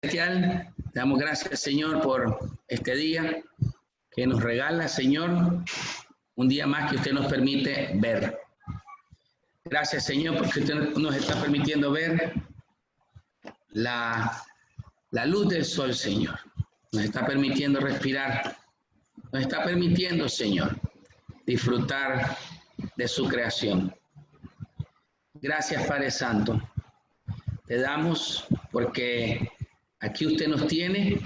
Celestial, te damos gracias, Señor, por este día que nos regala, Señor, un día más que usted nos permite ver. Gracias, Señor, porque usted nos está permitiendo ver la luz del sol, Señor. Nos está permitiendo respirar. Nos está permitiendo, Señor, disfrutar de su creación. Gracias, Padre Santo. Te damos porque aquí usted nos tiene.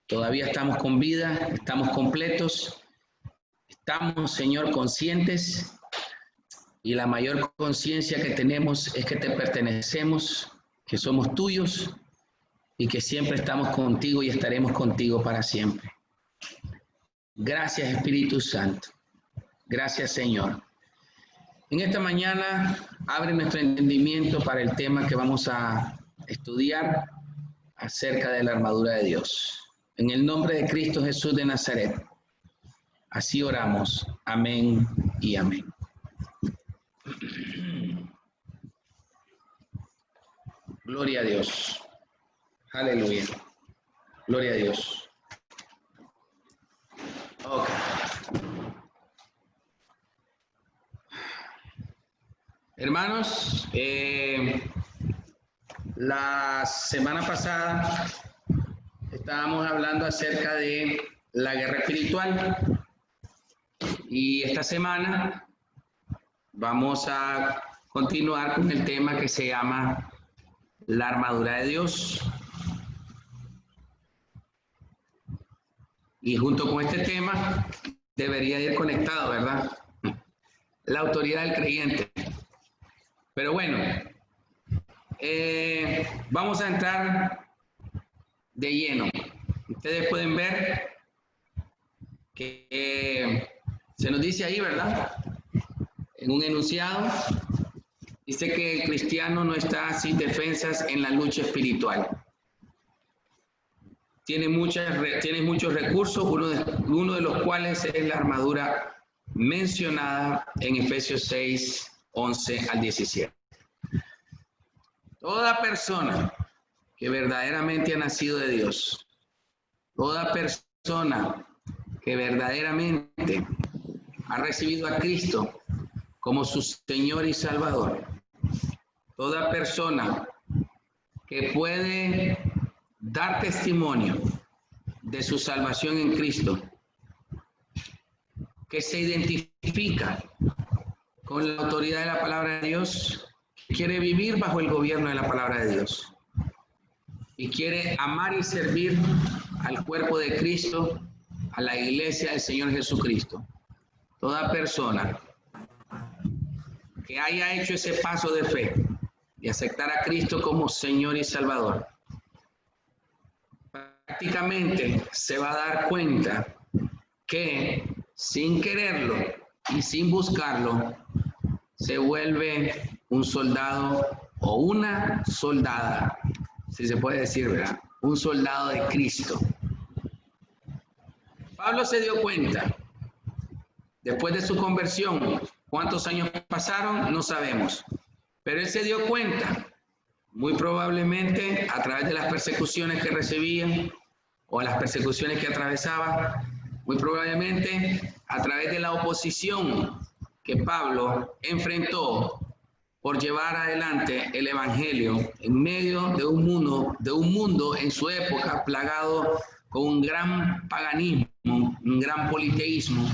Todavía estamos con vida, estamos completos. Estamos, Señor, conscientes. Y la mayor conciencia que tenemos es que te pertenecemos, que somos tuyos y que siempre estamos contigo y estaremos contigo para siempre. Gracias, Espíritu Santo. Gracias, Señor. En esta mañana abre nuestro entendimiento para el tema que vamos a estudiar acerca de la armadura de Dios. En el nombre de Cristo Jesús de Nazaret. Así oramos. Amén y amén. Gloria a Dios. Aleluya. Gloria a Dios. Ok. Hermanos, la semana pasada estábamos hablando acerca de la guerra espiritual y esta semana vamos a continuar con el tema que se llama la armadura de Dios. Y junto con este tema debería ir conectado, ¿verdad? La autoridad del creyente. Pero bueno, vamos a entrar de lleno. Ustedes pueden ver que se nos dice ahí, ¿verdad? En un enunciado, dice que el cristiano no está sin defensas en la lucha espiritual. Tiene muchos recursos, uno de los cuales es la armadura mencionada en Efesios 6, 11 al 17. Toda persona que verdaderamente ha nacido de Dios, toda persona que verdaderamente ha recibido a Cristo como su Señor y Salvador, toda persona que puede dar testimonio de su salvación en Cristo, que se identifica con la autoridad de la palabra de Dios, quiere vivir bajo el gobierno de la palabra de Dios y quiere amar y servir al cuerpo de Cristo, a la iglesia del Señor Jesucristo. Toda persona que haya hecho ese paso de fe y aceptar a Cristo como Señor y Salvador, prácticamente se va a dar cuenta que sin quererlo y sin buscarlo, se vuelve un soldado o una soldada, si se puede decir, ¿verdad? Un soldado de Cristo. Pablo se dio cuenta, después de su conversión, ¿cuántos años pasaron? No sabemos. Pero él se dio cuenta, muy probablemente a través de las persecuciones que recibía o las persecuciones que atravesaba, muy probablemente a través de la oposición que Pablo enfrentó por llevar adelante el evangelio en medio de un mundo en su época plagado con un gran paganismo, un gran politeísmo,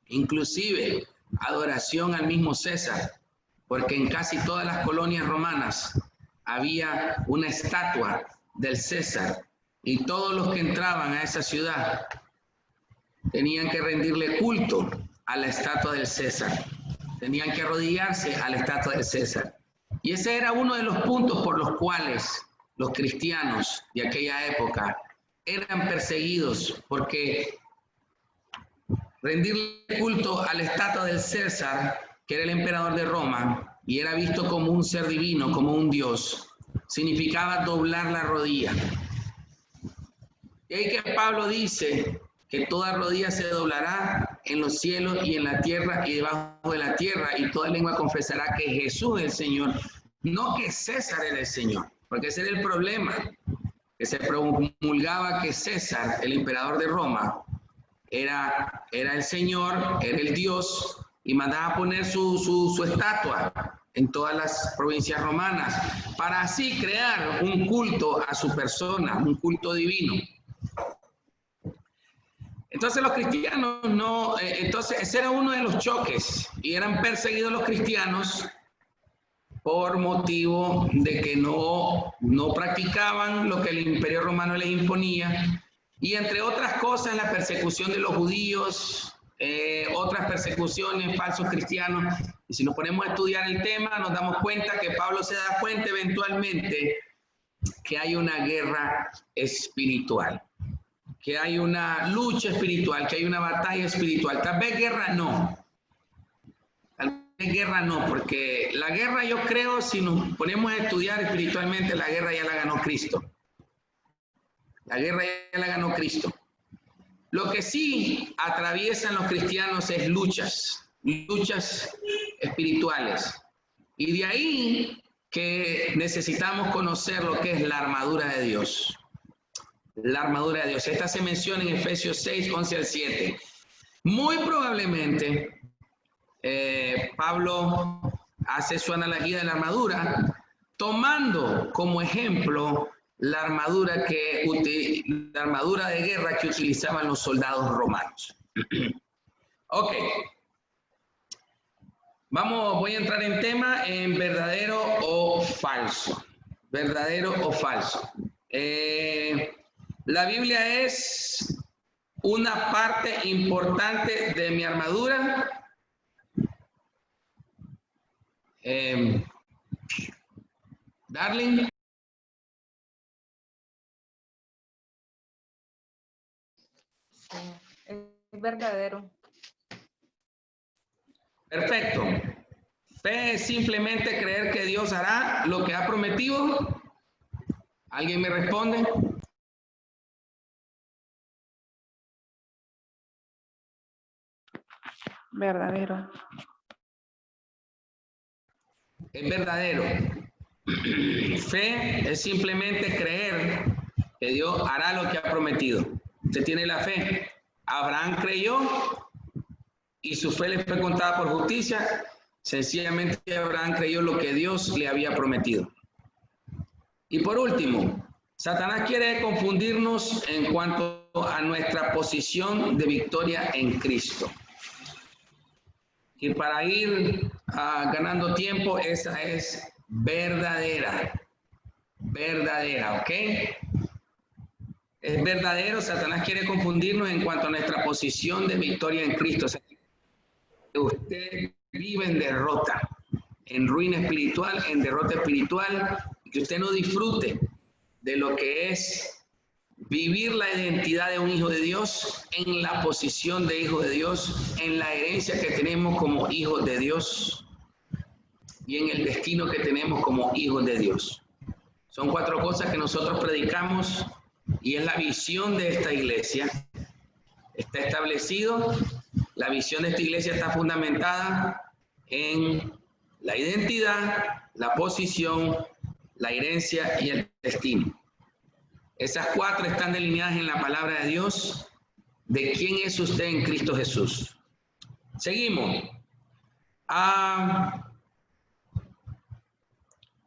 inclusive adoración al mismo César, porque en casi todas las colonias romanas había una estatua del César y todos los que entraban a esa ciudad tenían que rendirle culto a la estatua del César. Tenían que arrodillarse a la estatua del César. Y ese era uno de los puntos por los cuales los cristianos de aquella época eran perseguidos, porque rendirle culto a la estatua del César, que era el emperador de Roma, y era visto como un ser divino, como un dios, significaba doblar la rodilla. Y ahí que Pablo dice que toda rodilla se doblará en los cielos y en la tierra y debajo de la tierra, y toda lengua confesará que Jesús es el Señor, no que César era el Señor. porque ese era el problema, que se promulgaba que César, el emperador de Roma, era el Señor, era el Dios, y mandaba a poner su estatua en todas las provincias romanas, para así crear un culto a su persona, un culto divino. Entonces los cristianos entonces ese era uno de los choques, y eran perseguidos los cristianos por motivo de que no practicaban lo que el Imperio Romano les imponía, y entre otras cosas la persecución de los judíos, otras persecuciones, falsos cristianos. Y si nos ponemos a estudiar el tema, nos damos cuenta que Pablo se da cuenta eventualmente que hay una guerra espiritual, que hay una lucha espiritual, que hay una batalla espiritual. Tal vez guerra no. Tal vez guerra no, porque la guerra, yo creo, si nos ponemos a estudiar espiritualmente, la guerra ya la ganó Cristo. La guerra ya la ganó Cristo. Lo que sí atraviesan los cristianos es luchas espirituales. Y de ahí que necesitamos conocer lo que es la armadura de Dios. La armadura de Dios. Esta se menciona en Efesios 6, 11 al 7. Muy probablemente Pablo hace su analogía de la armadura, tomando como ejemplo la armadura de guerra que utilizaban los soldados romanos. Ok. Voy a entrar en tema en verdadero o falso. Verdadero o falso. La Biblia es una parte importante de mi armadura. Darling. Es verdadero. Perfecto. Fe es simplemente creer que Dios hará lo que ha prometido. ¿Alguien me responde? Verdadero. Es verdadero. Fe es simplemente creer que Dios hará lo que ha prometido. Usted tiene la fe. Abraham creyó y su fe le fue contada por justicia. Sencillamente Abraham creyó lo que Dios le había prometido. Y por último, Satanás quiere confundirnos en cuanto a nuestra posición de victoria en Cristo. Y para ir ganando tiempo, esa es verdadera. Verdadera, ¿ok? Es verdadero, Satanás quiere confundirnos en cuanto a nuestra posición de victoria en Cristo. O sea, que usted vive en derrota, en ruina espiritual, en derrota espiritual, y que usted no disfrute de lo que es vivir la identidad de un hijo de Dios, en la posición de hijo de Dios, en la herencia que tenemos como hijos de Dios y en el destino que tenemos como hijos de Dios. Son 4 cosas que nosotros predicamos y es la visión de esta iglesia. Está establecido, la visión de esta iglesia está fundamentada en la identidad, la posición, la herencia y el destino. Esas 4 están delineadas en la palabra de Dios de quién es usted en Cristo Jesús. Seguimos.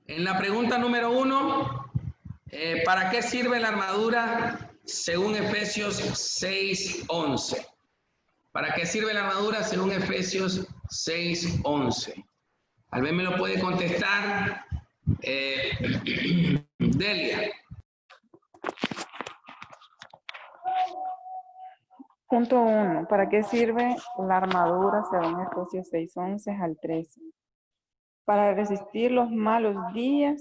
En la pregunta número 1, ¿para qué sirve la armadura según Efesios 6:11? ¿Para qué sirve la armadura según Efesios 6:11? Tal vez me lo puede contestar Delia. Punto 1. ¿Para qué sirve la armadura según Efesios 6:11 al 13? Para resistir los malos días,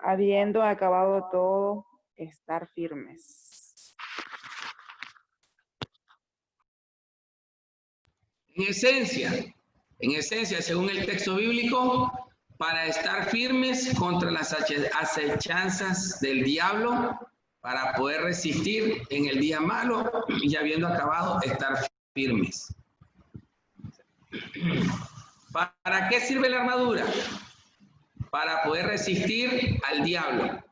habiendo acabado todo, estar firmes. En esencia, según el texto bíblico, para estar firmes contra las acechanzas del diablo, para poder resistir en el día malo y habiendo acabado, estar firmes. ¿Para qué sirve la armadura? para poder resistir al diablo.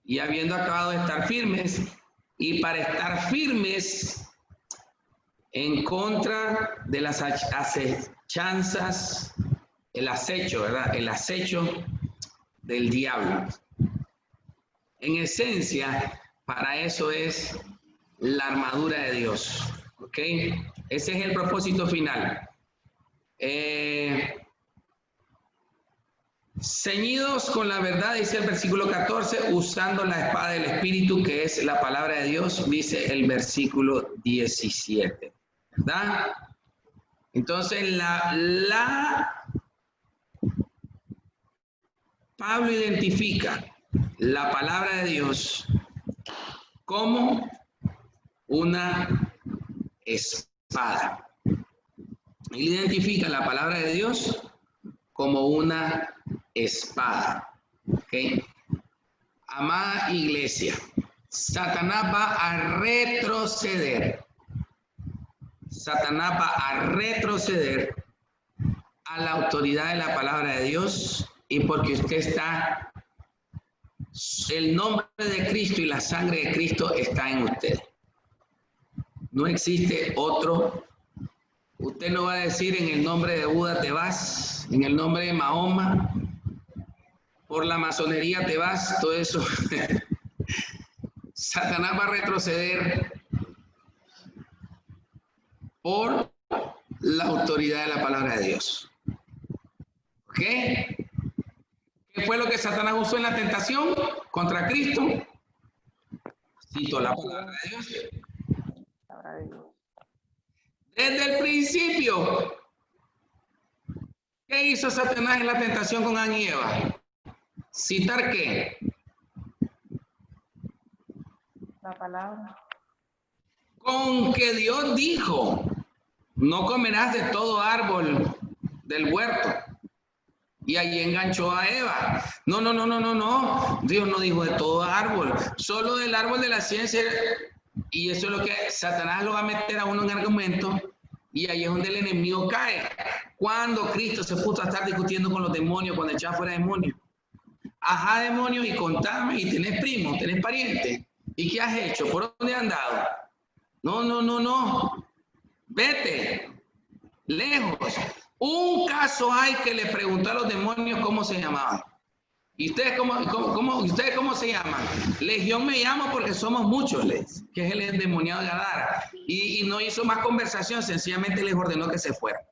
Y habiendo acabado de estar firmes, y para estar firmes en contra de las acechanzas, el acecho, ¿verdad? El acecho del diablo. En esencia, para eso es la armadura de Dios, ¿ok? Ese es el propósito final. Ceñidos con la verdad, dice el versículo 14, usando la espada del Espíritu, que es la palabra de Dios, dice el versículo 17, ¿verdad? Entonces, Pablo identifica la palabra de Dios como una espada. Él identifica la palabra de Dios como una espada. ¿Ok? Amada iglesia, Satanás va a retroceder. Satanás va a retroceder a la autoridad de la palabra de Dios, y porque usted está, el nombre de Cristo y la sangre de Cristo está en usted. No existe otro. Usted no va a decir en el nombre de Buda te vas, en el nombre de Mahoma, por la masonería te vas, todo eso. Satanás va a retroceder por la autoridad de la palabra de Dios. ¿Ok? ¿Qué fue lo que Satanás usó en la tentación contra Cristo? Cito la palabra de Dios. Desde el principio, ¿qué hizo Satanás en la tentación con Adán y Eva? ¿Citar qué? La palabra. Con que Dios dijo, no comerás de todo árbol del huerto. Y allí enganchó a Eva. No. Dios no dijo de todo árbol, solo del árbol de la ciencia. Y eso es lo que Satanás lo va a meter a uno en argumento. Y ahí es donde el enemigo cae. Cuando Cristo se puso a estar discutiendo con los demonios, cuando echaba fuera demonios. Ajá, demonio, y contame, y tenés primo, tenés pariente. ¿Y qué has hecho? ¿Por dónde has andado? No. Vete. Lejos. Un caso hay que le preguntó a los demonios cómo se llamaban. ¿Y ustedes cómo se llaman? Legión me llamo porque somos muchos, que es el endemoniado de Gadara. Y no hizo más conversación, sencillamente les ordenó que se fueran.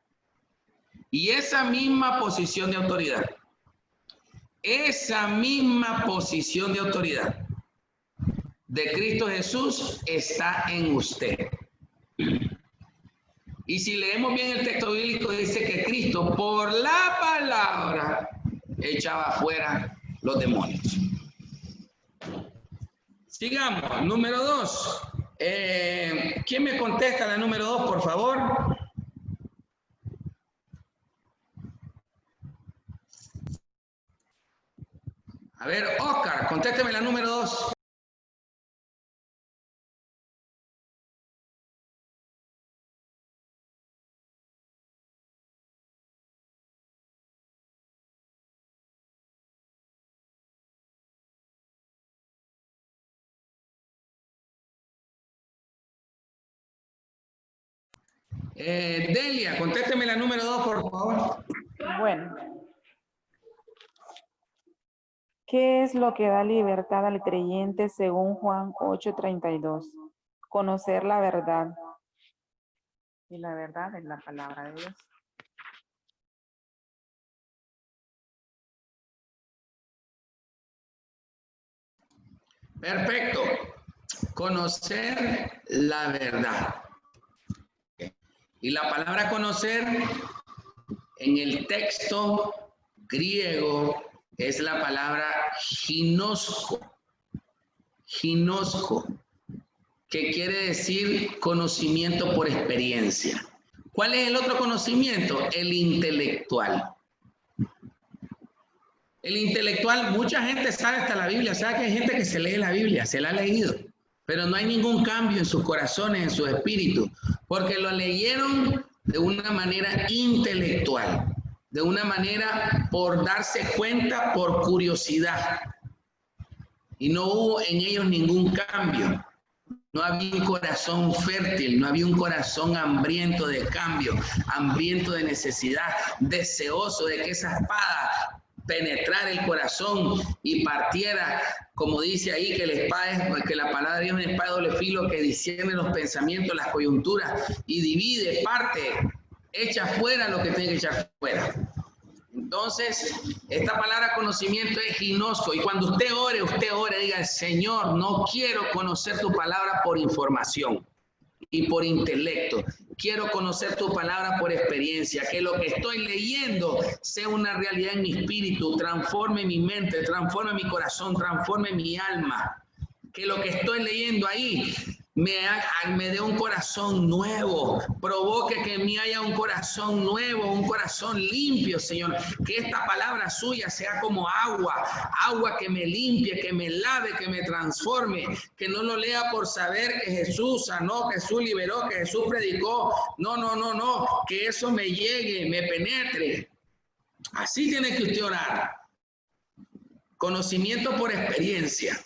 Y esa misma posición de autoridad, de Cristo Jesús está en usted. Y si leemos bien el texto bíblico, dice que Cristo, por la palabra, echaba fuera los demonios. Sigamos, número 2. ¿Quién me contesta la número 2, por favor? A ver, Oscar, contésteme la número 2. Delia, contésteme la número 2, por favor. Bueno. ¿Qué es lo que da libertad al creyente según Juan 8:32? Conocer la verdad. Y la verdad es la palabra de Dios. Perfecto. Conocer la verdad. Y la palabra conocer en el texto griego es la palabra ginosko. Ginosko, que quiere decir conocimiento por experiencia. ¿Cuál es el otro conocimiento? El intelectual. El intelectual, mucha gente sabe hasta la Biblia, sabe que hay gente que se lee la Biblia, se la ha leído, pero no hay ningún cambio en sus corazones, en su espíritu, porque lo leyeron de una manera intelectual. de una manera por darse cuenta, por curiosidad. Y no hubo en ellos ningún cambio. No había un corazón fértil, no había un corazón hambriento de cambio, hambriento de necesidad, deseoso de que esa espada penetrara el corazón y partiera, como dice ahí, que la espada es, que la palabra de Dios es una espada de doble filo que discierne los pensamientos, las coyunturas y divide, parte, echa fuera lo que tiene que echar fuera. Entonces, esta palabra conocimiento es ginoso. Y cuando usted ore, diga, Señor, no quiero conocer tu palabra por información y por intelecto. Quiero conocer tu palabra por experiencia. Que lo que estoy leyendo sea una realidad en mi espíritu, transforme mi mente, transforme mi corazón, transforme mi alma. Que lo que estoy leyendo ahí me dé un corazón nuevo, provoque que en mí haya un corazón nuevo, un corazón limpio, Señor. Que esta palabra suya sea como agua, agua que me limpie, que me lave, que me transforme. Que no lo lea por saber que Jesús sanó, que Jesús liberó, que Jesús predicó. No, no, no, no. Que eso me llegue, me penetre. Así tiene que usted orar. Conocimiento por experiencia.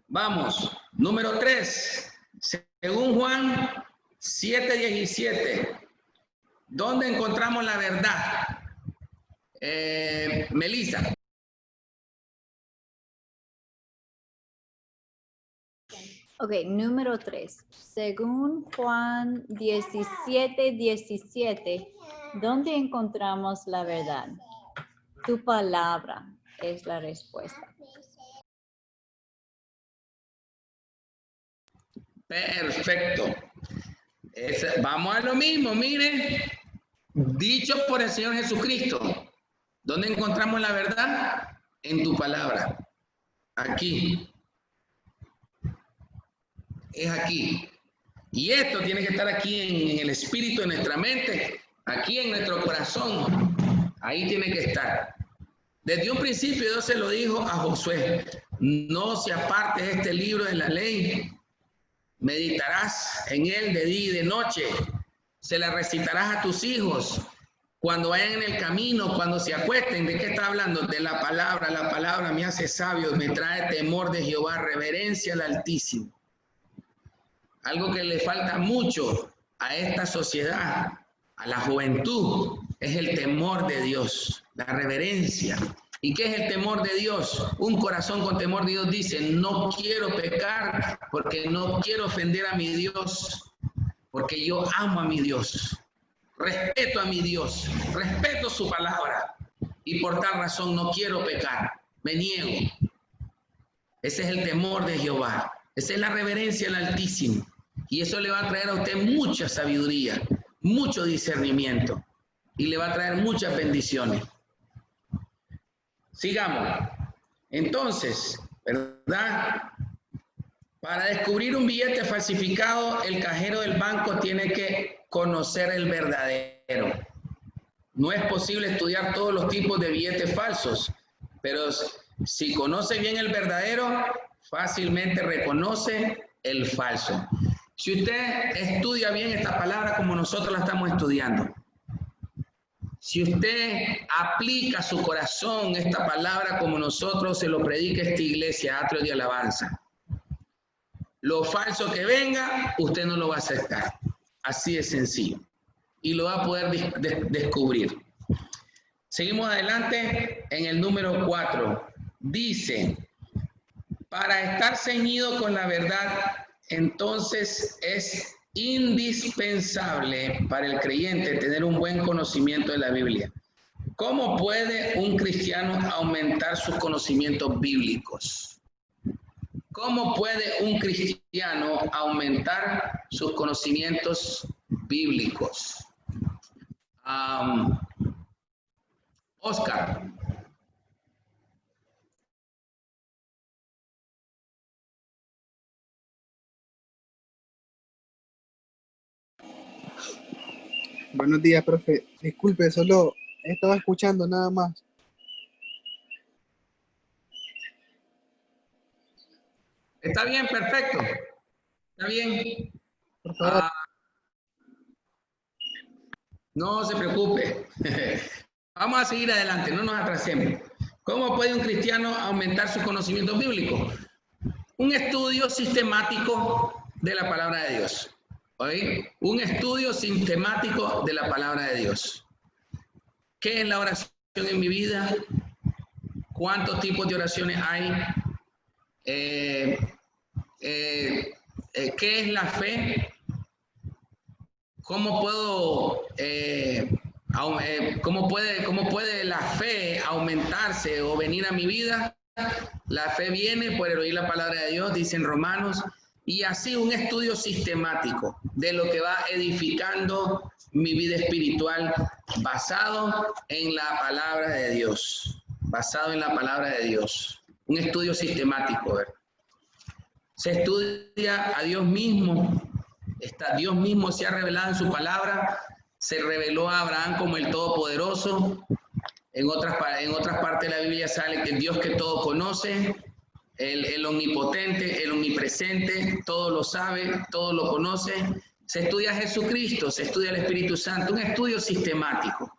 Vamos, número 3, según Juan 7:17, ¿dónde encontramos la verdad? Melissa. Ok, número 3, según Juan 17:17, ¿dónde encontramos la verdad? Tu palabra es la respuesta. Perfecto. Vamos a lo mismo, mire. Dicho por el Señor Jesucristo. ¿Dónde encontramos la verdad? En tu palabra. Aquí. Es aquí. Y esto tiene que estar aquí en el espíritu, en nuestra mente, aquí en nuestro corazón. Ahí tiene que estar. Desde un principio Dios se lo dijo a Josué: no se aparte de este libro de la ley. Meditarás en él de día y de noche. Se la recitarás a tus hijos cuando vayan en el camino, cuando se acuesten. ¿De qué está hablando? De la palabra. La palabra me hace sabio, me trae temor de Jehová, reverencia al Altísimo. Algo que le falta mucho a esta sociedad, a la juventud, es el temor de Dios, la reverencia. ¿Y qué es el temor de Dios? Un corazón con temor de Dios dice: no quiero pecar porque no quiero ofender a mi Dios, porque yo amo a mi Dios, respeto a mi Dios, respeto su palabra y por tal razón no quiero pecar, me niego. Ese es el temor de Jehová, esa es la reverencia al Altísimo. Y eso le va a traer a usted mucha sabiduría, mucho discernimiento y le va a traer muchas bendiciones. Sigamos. Entonces, ¿verdad? Para descubrir un billete falsificado, el cajero del banco tiene que conocer el verdadero. No es posible estudiar todos los tipos de billetes falsos, pero si conoce bien el verdadero, fácilmente reconoce el falso. Si usted estudia bien esta palabra como nosotros la estamos estudiando, si usted aplica a su corazón esta palabra como nosotros se lo predica esta iglesia, atrio de alabanza, lo falso que venga, usted no lo va a aceptar. Así de sencillo. Y lo va a poder descubrir. Seguimos adelante en el número 4. Dice: para estar ceñido con la verdad, entonces es indispensable para el creyente tener un buen conocimiento de la Biblia. ¿Cómo puede un cristiano aumentar sus conocimientos bíblicos? ¿Cómo puede un cristiano aumentar sus conocimientos bíblicos? Oscar. Buenos días, profe. Disculpe, solo estaba escuchando nada más. Está bien, perfecto. Está bien. Por favor. No se preocupe. Vamos a seguir adelante, no nos atrasemos. ¿Cómo puede un cristiano aumentar su conocimiento bíblico? Un estudio sistemático de la palabra de Dios. ¿Oí? Un estudio sistemático de la palabra de Dios. ¿Qué es la oración en mi vida? ¿Cuántos tipos de oraciones hay? ¿Qué es la fe? ¿Cómo puede la fe aumentarse o venir a mi vida? La fe viene por el oír la palabra de Dios, dicen Romanos, y así un estudio sistemático de lo que va edificando mi vida espiritual basado en la palabra de Dios. Basado en la palabra de Dios. Un estudio sistemático, ¿verdad? Se estudia a Dios mismo. Dios mismo se ha revelado en su palabra. Se reveló a Abraham como el Todopoderoso. En otras partes de la Biblia sale que el Dios que todo conoce, el omnipotente, el omnipresente, todo lo sabe, todo lo conoce. Se estudia a Jesucristo, se estudia al Espíritu Santo, un estudio sistemático,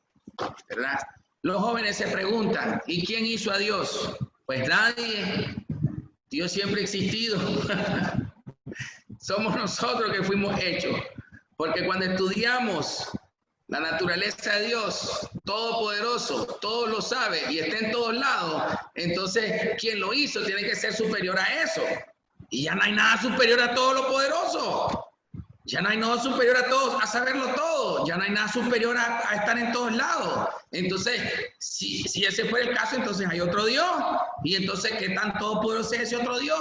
¿verdad? Los jóvenes se preguntan, ¿y quién hizo a Dios? Pues nadie. Dios siempre ha existido. Somos nosotros que fuimos hechos. Porque cuando estudiamos la naturaleza de Dios, todopoderoso, todo lo sabe y está en todos lados, entonces quien lo hizo tiene que ser superior a eso. Y ya no hay nada superior a todo lo poderoso. Ya no hay nada superior a todos, a saberlo todo. Ya no hay nada superior a estar en todos lados. Entonces, si ese fuera el caso, entonces hay otro Dios. Y entonces, ¿qué tan todopoderoso es ese otro Dios?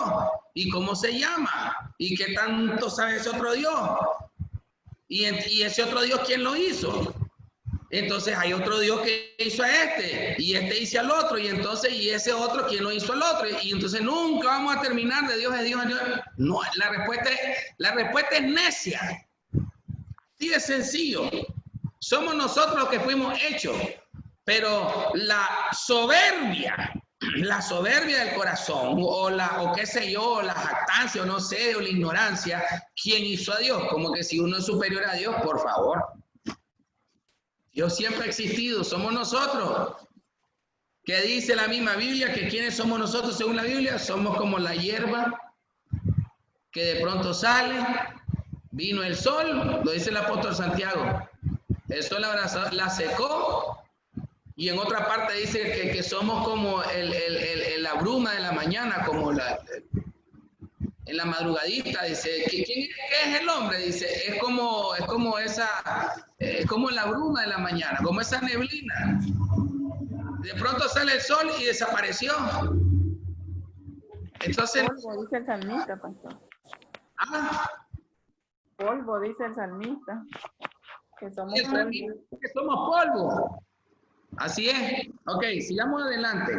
¿Y cómo se llama? ¿Y qué tanto sabe ese otro Dios? ¿Y ese otro Dios quién lo hizo? Entonces hay otro Dios que hizo a este, y este hizo al otro, y entonces, y ese otro, ¿quién lo hizo al otro? Y entonces nunca vamos a terminar de Dios, de Dios, de Dios. No, la respuesta es necia. Así de sencillo. Somos nosotros los que fuimos hechos, pero la soberbia del corazón, o qué sé yo, la jactancia, o no sé, o la ignorancia, ¿quién hizo a Dios? Como que si uno es superior a Dios, por favor. Dios siempre ha existido, somos nosotros. ¿Qué dice la misma Biblia? Que quiénes somos nosotros según la Biblia, somos como la hierba que de pronto sale, vino el sol, lo dice el apóstol Santiago, el sol la secó, y en otra parte dice que somos como la bruma de la mañana, como en la madrugadita, dice, ¿qué es el hombre? Dice, es como la bruma de la mañana, como esa neblina. De pronto sale el sol y desapareció. Entonces, polvo, dice el salmista, pastor. Polvo, dice el salmista. Que somos polvo. Así es. Ok, sigamos adelante.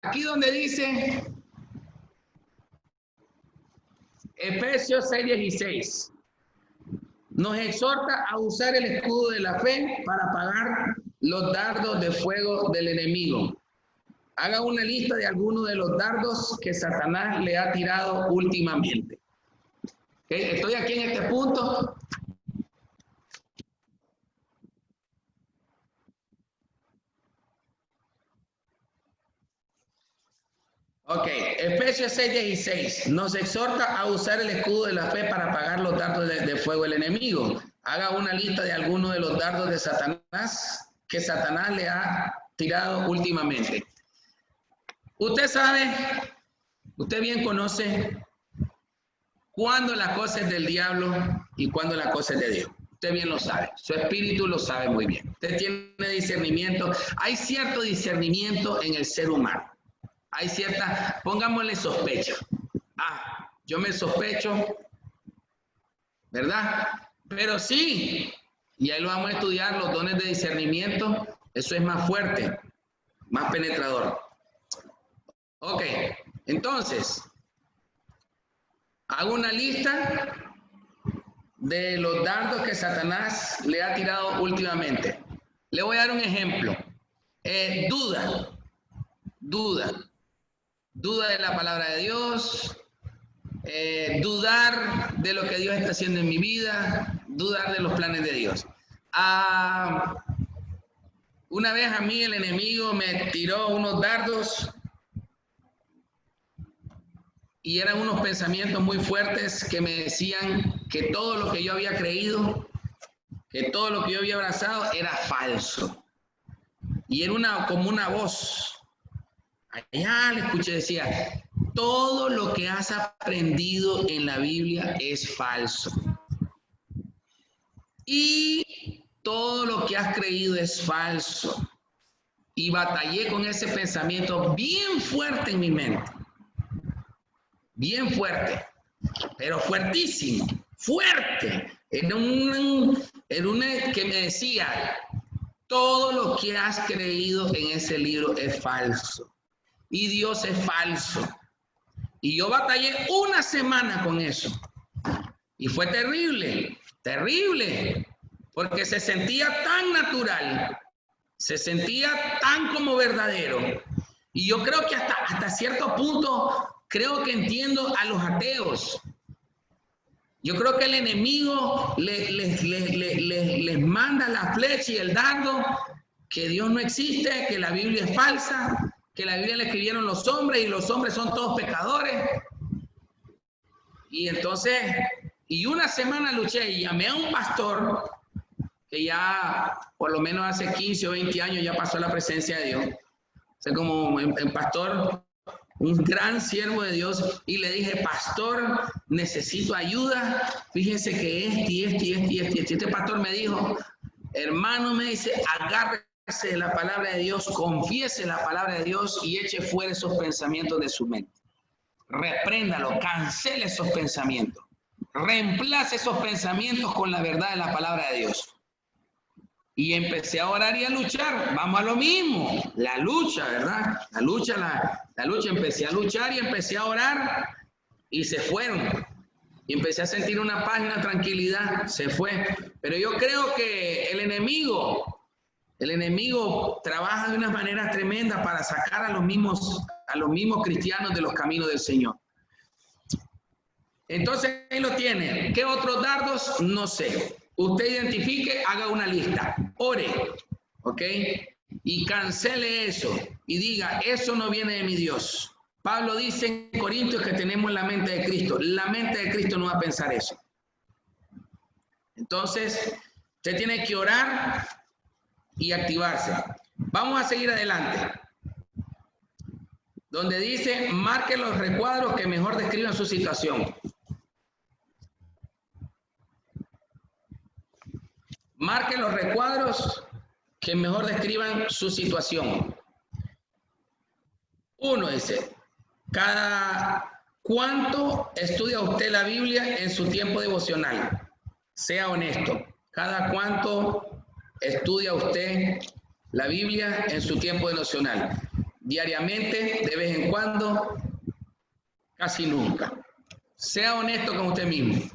Aquí donde dice Efesios 6:16, nos exhorta a usar el escudo de la fe para apagar los dardos de fuego del enemigo. Haga una lista de algunos de los dardos que Satanás le ha tirado últimamente. ¿Okay? Estoy aquí en este punto. Ok, Efesios 6:16 nos exhorta a usar el escudo de la fe para apagar los dardos de fuego del enemigo. Haga una lista de algunos de los dardos de Satanás que Satanás le ha tirado últimamente. Usted sabe, usted bien conoce cuándo la cosa es del diablo y cuándo la cosa es de Dios. Usted bien lo sabe, su espíritu lo sabe muy bien. Usted tiene discernimiento, hay cierto discernimiento en el ser humano. Hay cierta, pongámosle sospecha. Yo me sospecho, ¿verdad? Pero sí, y ahí lo vamos a estudiar, los dones de discernimiento, eso es más fuerte, más penetrador. Ok, entonces, hago una lista de los dardos que Satanás le ha tirado últimamente. Le voy a dar un ejemplo. Duda de la palabra de Dios, dudar de lo que Dios está haciendo en mi vida, dudar de los planes de Dios. Una vez a mí el enemigo me tiró unos dardos y eran unos pensamientos muy fuertes que me decían que todo lo que yo había creído, que todo lo que yo había abrazado era falso. Y era como una voz. Allá le escuché, decía, todo lo que has aprendido en la Biblia es falso. Y todo lo que has creído es falso. Y batallé con ese pensamiento bien fuerte en mi mente. Bien fuerte, pero fuertísimo, fuerte. Era una que me decía, todo lo que has creído en ese libro es falso. Y Dios es falso. Y yo batallé una semana con eso. Y fue terrible, terrible. Porque se sentía tan natural, se sentía tan como verdadero. Y yo creo que hasta cierto punto, creo que entiendo a los ateos. Yo creo que el enemigo les manda la flecha y el dardo, que Dios no existe, que la Biblia es falsa, que la Biblia la escribieron los hombres y los hombres son todos pecadores. Y entonces, una semana luché y llamé a un pastor que ya por lo menos hace 15 o 20 años ya pasó a la presencia de Dios. O sea, como el pastor, un gran siervo de Dios, y le dije, pastor, necesito ayuda, fíjense que este pastor me dijo, hermano, me dice, agárrese de la palabra de Dios, confiese la palabra de Dios y eche fuera esos pensamientos de su mente. Repréndalo, cancele esos pensamientos, reemplace esos pensamientos con la verdad de la palabra de Dios. Y empecé a orar y a luchar. Vamos a lo mismo. La lucha, ¿verdad? La lucha. Empecé a luchar y empecé a orar. Y se fueron. Y empecé a sentir una paz y una tranquilidad. Se fue. Pero yo creo que el enemigo trabaja de unas maneras tremendas para sacar a los mismos cristianos de los caminos del Señor. Entonces ahí lo tiene. ¿Qué otros dardos? No sé. Usted identifique, haga una lista, ore, ¿ok? Y cancele eso y diga, eso no viene de mi Dios. Pablo dice en Corintios que tenemos la mente de Cristo. La mente de Cristo no va a pensar eso. Entonces, usted tiene que orar y activarse. Vamos a seguir adelante. Donde dice, marque los recuadros que mejor describan su situación. Marque los recuadros que mejor describan su situación. 1 dice, ¿cada cuánto estudia usted la Biblia en su tiempo devocional? Sea honesto. ¿Cada cuánto estudia usted la Biblia en su tiempo devocional? ¿Diariamente? ¿De vez en cuando? Casi nunca. Sea honesto con usted mismo.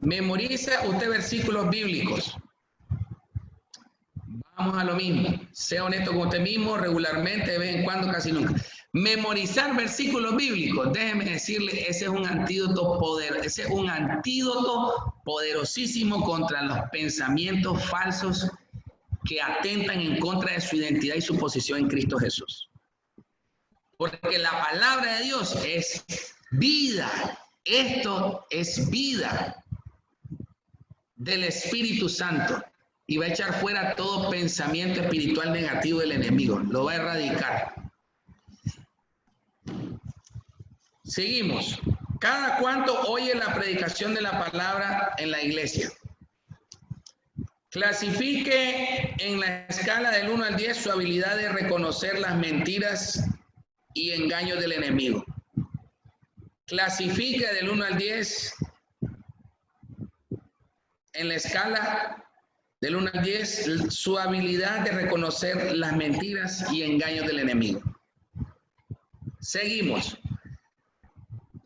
¿Memoriza usted versículos bíblicos? Vamos a lo mismo. Sea honesto con usted mismo, regularmente, de vez en cuando, casi nunca. Memorizar versículos bíblicos, déjeme decirle, ese es un antídoto poderosísimo contra los pensamientos falsos que atentan en contra de su identidad y su posición en Cristo Jesús. Porque la palabra de Dios es vida. Esto es vida del Espíritu Santo y va a echar fuera todo pensamiento espiritual negativo del enemigo, lo va a erradicar. Seguimos. ¿Cada cuánto oye la predicación de la palabra en la iglesia? Clasifique en la escala del 1 al 10 su habilidad de reconocer las mentiras y engaños del enemigo. Clasifique del 1 al 10 en la escala del 1 al 10 su habilidad de reconocer las mentiras y engaños del enemigo. Seguimos.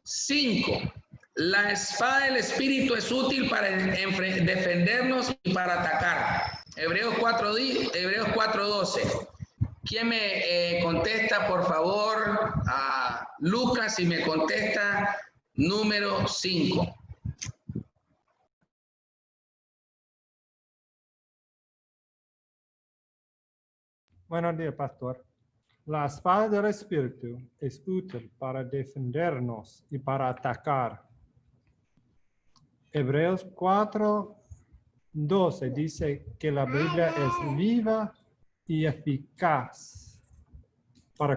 5. La espada del Espíritu es útil para defendernos y para atacar. Hebreos 4:12. ¿Quién me contesta, por favor? A Lucas, y me contesta número 5. Buenos días, pastor. La espada del Espíritu es útil para defendernos y para atacar. Hebreos 4:12 dice que la Biblia es viva y eficaz para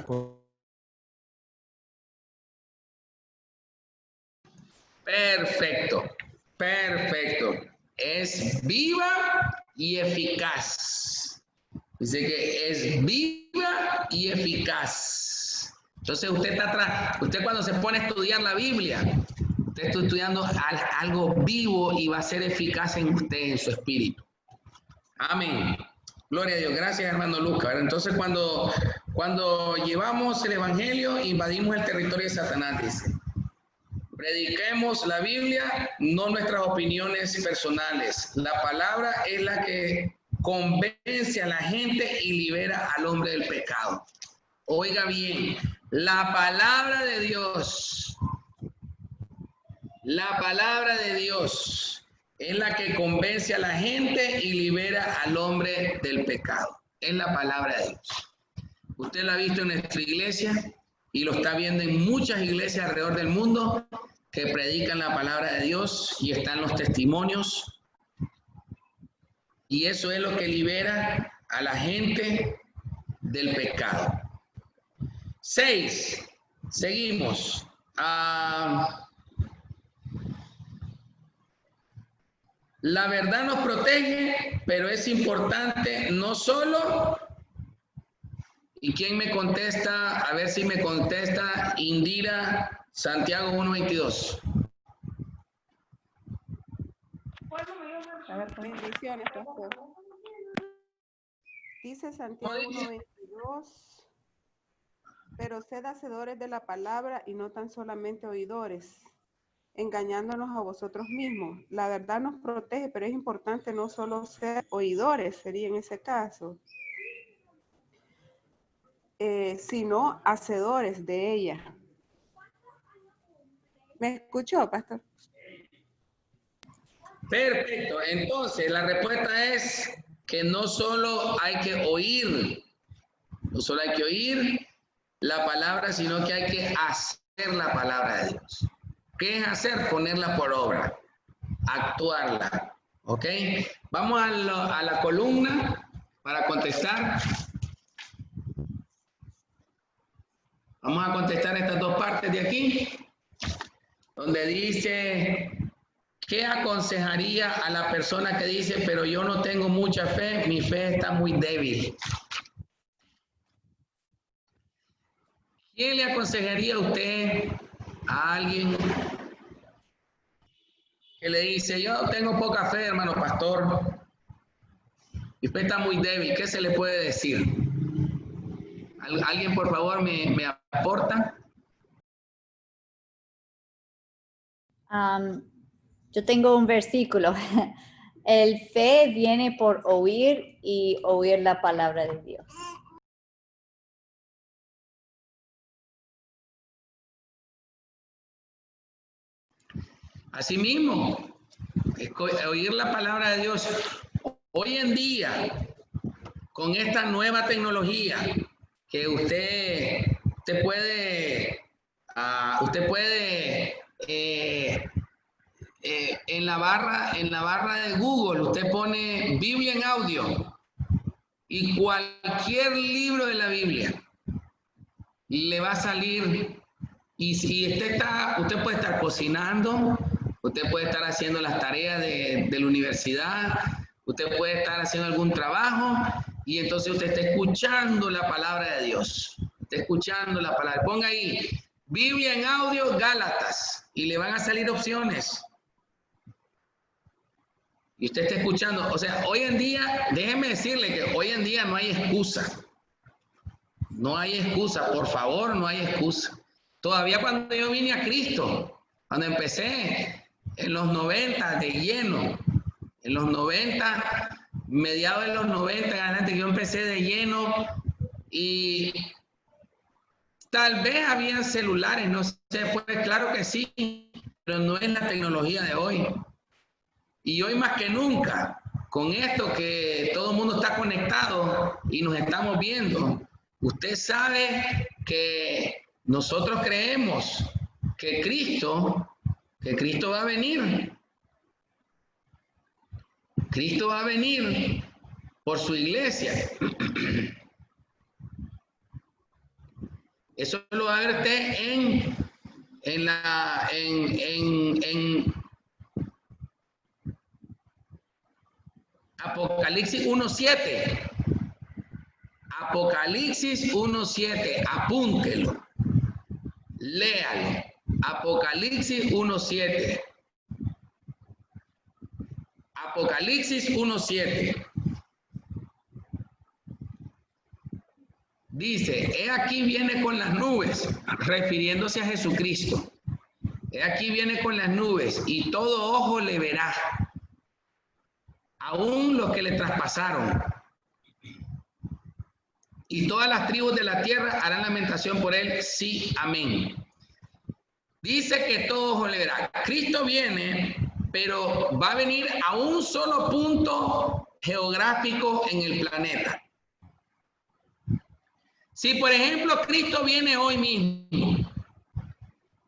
Perfecto, perfecto. Es viva y eficaz. Dice que es viva y eficaz. Entonces usted está atrás, usted cuando se pone a estudiar la Biblia, usted está estudiando algo vivo y va a ser eficaz en usted, en su espíritu. Amén. Gloria a Dios. Gracias, hermano Lucas. Entonces cuando llevamos el evangelio, invadimos el territorio de Satanás, dice. Prediquemos la Biblia, no nuestras opiniones personales. La palabra es la que convence a la gente y libera al hombre del pecado. Oiga bien, la palabra de Dios es la que convence a la gente y libera al hombre del pecado. Es la palabra de Dios. Usted la ha visto en nuestra iglesia y lo está viendo en muchas iglesias alrededor del mundo que predican la palabra de Dios y están los testimonios. Y eso es lo que libera a la gente del pecado. 6. Seguimos. La verdad nos protege, pero es importante no solo. ¿Y quién me contesta? A ver si me contesta Indira Santiago 1:22. A ver, Bendiciones, pastor. Dice Santiago 1:22, pero sed hacedores de la palabra y no tan solamente oidores, engañándonos a vosotros mismos. La verdad nos protege, pero es importante no solo ser oidores, sería en ese caso, sino hacedores de ella. ¿Me escuchó, pastor? Perfecto. Entonces, la respuesta es que no solo hay que oír, la palabra, sino que hay que hacer la palabra de Dios. ¿Qué es hacer? Ponerla por obra, actuarla. ¿Ok? Vamos a la columna para contestar. Vamos a contestar estas dos partes de aquí, donde dice, ¿qué aconsejaría a la persona que dice, pero yo no tengo mucha fe, mi fe está muy débil? ¿Quién le aconsejaría a usted a alguien que le dice, yo tengo poca fe, hermano pastor, mi fe está muy débil? ¿Qué se le puede decir? ¿Alguien, por favor, me aporta? Yo tengo un versículo. El fe viene por oír y oír la palabra de Dios. Asimismo, oír la palabra de Dios. Hoy en día, con esta nueva tecnología, que usted puede en la barra de Google, usted pone Biblia en audio y cualquier libro de la Biblia le va a salir. Y si usted puede estar cocinando, usted puede estar haciendo las tareas de la universidad, usted puede estar haciendo algún trabajo y entonces usted está escuchando la palabra de Dios. Está escuchando la palabra. Ponga ahí, Biblia en audio, Gálatas, y le van a salir opciones. Y usted está escuchando. O sea, hoy en día, déjeme decirle que hoy en día no hay excusa. No hay excusa, por favor, no hay excusa. Todavía cuando yo vine a Cristo, cuando empecé en los 90 de lleno, en los 90, mediados de los 90 en adelante, yo empecé de lleno y tal vez había celulares, no sé, pues claro que sí, pero no es la tecnología de hoy. Y hoy más que nunca, con esto que todo el mundo está conectado y nos estamos viendo, usted sabe que nosotros creemos que Cristo va a venir. Cristo va a venir por su iglesia. Eso lo va a ver usted en Apocalipsis 1:7. Apocalipsis 1:7. Apúntelo. Léalo. Apocalipsis 1:7. Apocalipsis 1:7. Dice, he aquí viene con las nubes, refiriéndose a Jesucristo. He aquí viene con las nubes y todo ojo le verá, aún los que le traspasaron. Y todas las tribus de la tierra harán lamentación por él. Sí, amén. Dice que todo ojo le verá. Cristo viene, pero va a venir a un solo punto geográfico en el planeta. Si, por ejemplo, Cristo viene hoy mismo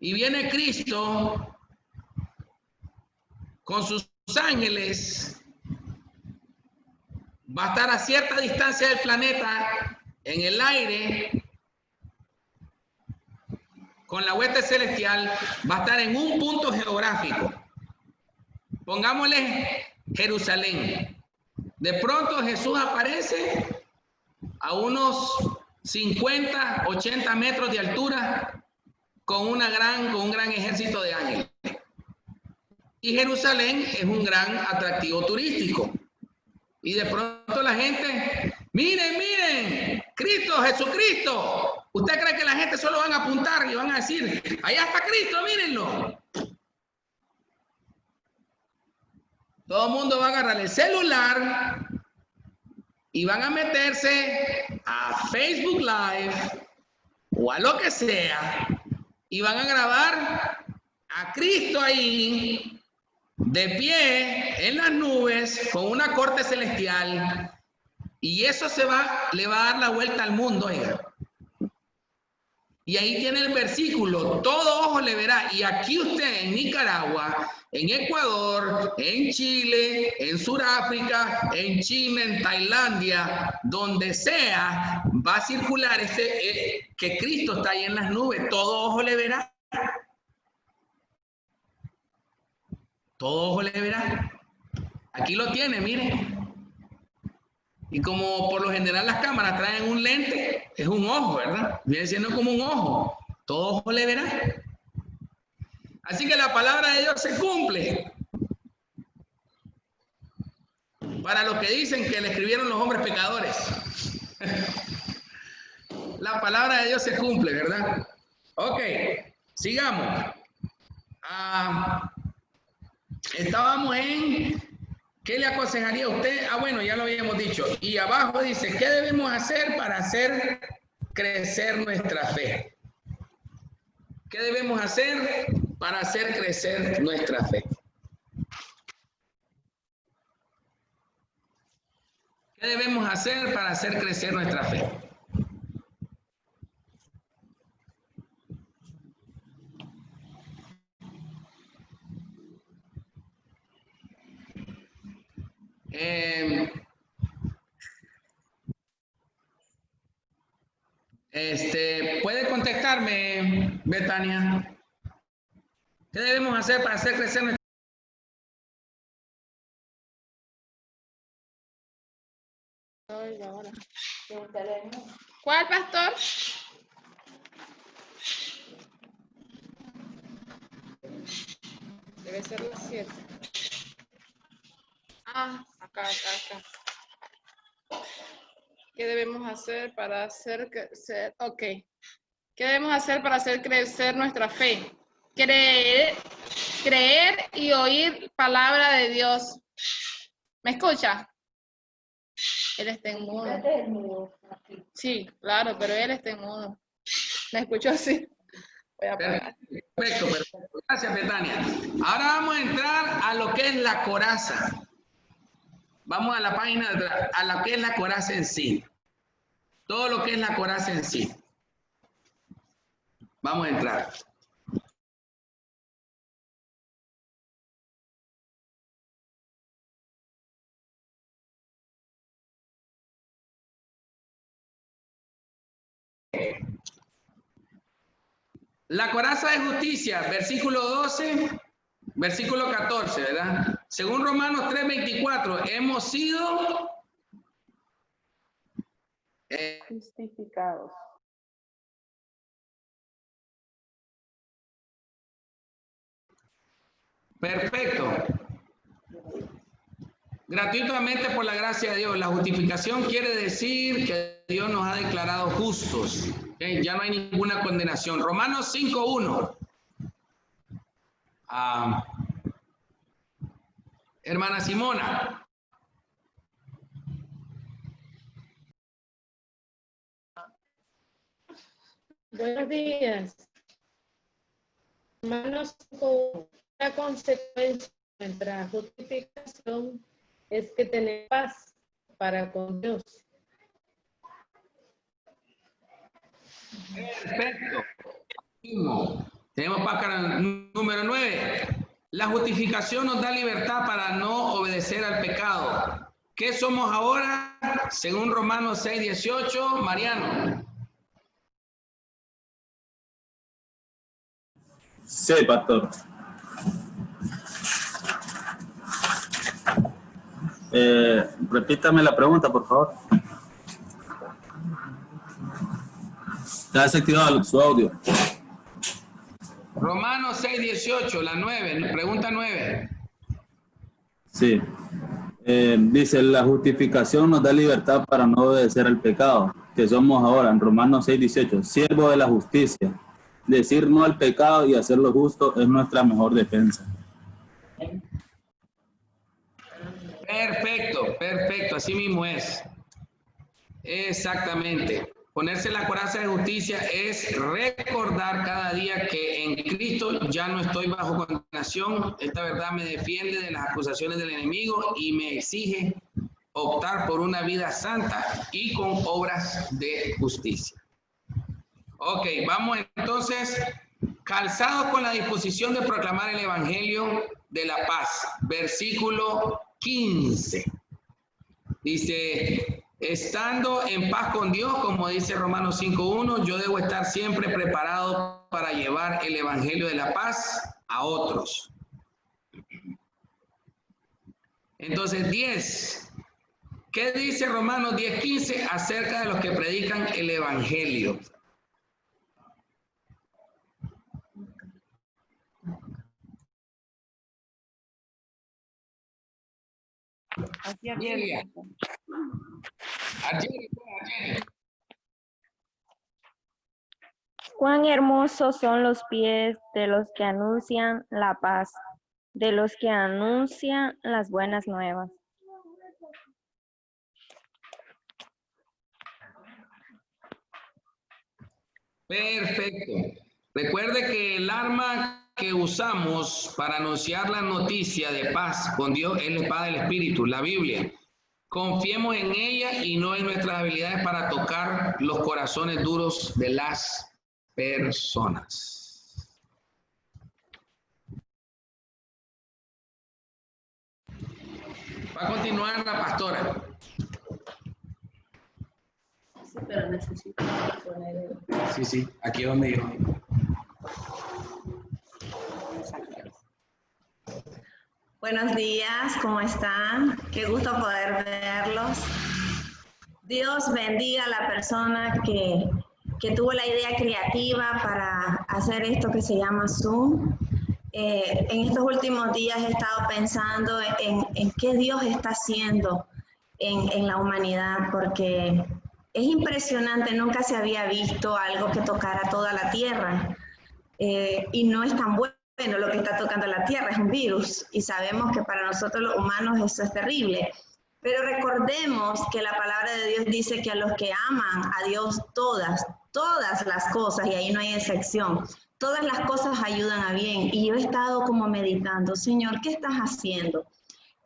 y viene Cristo con sus ángeles, va a estar a cierta distancia del planeta, en el aire, con la hueste celestial, va a estar en un punto geográfico. Pongámosle Jerusalén. De pronto Jesús aparece a unos 50, 80 metros de altura con un gran ejército de ángeles. Y Jerusalén es un gran atractivo turístico. Y de pronto la gente, miren, Cristo, Jesucristo. ¿Usted cree que la gente solo van a apuntar y van a decir, allá está Cristo, mírenlo? Todo el mundo va a agarrar el celular y van a meterse a Facebook Live o a lo que sea y van a grabar a Cristo ahí de pie en las nubes con una corte celestial, y eso le va a dar la vuelta al mundo, oiga. Y ahí tiene el versículo, todo ojo le verá. Y aquí usted en Nicaragua, en Ecuador, en Chile, en Sudáfrica, en China, en Tailandia, donde sea, va a circular que Cristo está ahí en las nubes, todo ojo le verá. Todo ojo le verá. Aquí lo tiene, mire. Y como por lo general las cámaras traen un lente, es un ojo, ¿verdad? Viene siendo como un ojo. Todo ojo le verá. Así que la palabra de Dios se cumple. Para los que dicen que le escribieron los hombres pecadores. La palabra de Dios se cumple, ¿verdad? Ok, sigamos. Estábamos en, ¿qué le aconsejaría a usted? Bueno, ya lo habíamos dicho. Y abajo dice, ¿qué debemos hacer para hacer crecer nuestra fe? ¿Qué debemos hacer para hacer crecer nuestra fe? ¿Qué debemos hacer para hacer crecer nuestra fe? ¿Puede contestarme, Betania? ¿Qué debemos hacer para hacer crecer nuestra fe? ¿Cuál, pastor? Debe ser las 7. Acá. ¿Qué debemos hacer para hacer crecer? Ok. ¿Qué debemos hacer para hacer crecer nuestra fe? Creer y oír palabra de Dios. ¿Me escucha? Él está en mudo. Sí, claro, pero él está en mudo. ¿Me escuchó así? Voy a apagar. Perfecto. Gracias, Betania. Ahora vamos a entrar a lo que es la coraza. Vamos a la página, a lo que es la coraza en sí. Todo lo que es la coraza en sí. Vamos a entrar. La coraza de justicia, versículo 12, versículo 14, ¿verdad? Según Romanos 3:24, hemos sido justificados. Perfecto. Gratuitamente por la gracia de Dios. La justificación quiere decir que Dios nos ha declarado justos. ¿Okay? Ya no hay ninguna condenación. Romanos 5:1. Hermana Simona. Buenos días. Romanos 5:1. La consecuencia de nuestra justificación es que tenemos paz para con Dios. Perfecto. Tenemos página número 9. La justificación nos da libertad para no obedecer al pecado. ¿Qué somos ahora? Según Romanos 6:18, Mariano. Sí, pastor. Repítame la pregunta, por favor. Está desactivado su audio. Romanos 6:18, la 9, pregunta 9. Sí. Dice, la justificación nos da libertad para no obedecer al pecado, que somos ahora, en Romanos 6:18, siervos de la justicia. Decir no al pecado y hacer lo justo es nuestra mejor defensa. Perfecto, perfecto, así mismo es. Exactamente. Ponerse la coraza de justicia es recordar cada día que en Cristo ya no estoy bajo condenación. Esta verdad me defiende de las acusaciones del enemigo y me exige optar por una vida santa y con obras de justicia. Ok, vamos entonces, calzados con la disposición de proclamar el evangelio de la paz. Versículo 15. Dice, estando en paz con Dios, como dice Romanos 5:1, yo debo estar siempre preparado para llevar el evangelio de la paz a otros. Entonces, 10. ¿Qué dice Romanos 10:15 acerca de los que predican el evangelio? Argelia. Cuán hermosos son los pies de los que anuncian la paz, de los que anuncian las buenas nuevas. Perfecto. Recuerde que el arma que usamos para anunciar la noticia de paz con Dios es la espada del Espíritu, la Biblia. Confiemos en ella y no en nuestras habilidades para tocar los corazones duros de las personas. Va a continuar la pastora. Sí, pero necesito poner... Sí, aquí es donde yo. Buenos días, ¿cómo están? Qué gusto poder verlos. Dios bendiga a la persona que tuvo la idea creativa para hacer esto que se llama Zoom. En estos últimos días he estado pensando en qué Dios está haciendo en la humanidad, porque es impresionante, nunca se había visto algo que tocara toda la tierra. Y no es tan bueno lo que está tocando la tierra, es un virus, y sabemos que para nosotros los humanos eso es terrible. Pero recordemos que la palabra de Dios dice que a los que aman a Dios todas las cosas, y ahí no hay excepción, todas las cosas ayudan a bien. Y yo he estado como meditando, Señor, ¿qué estás haciendo?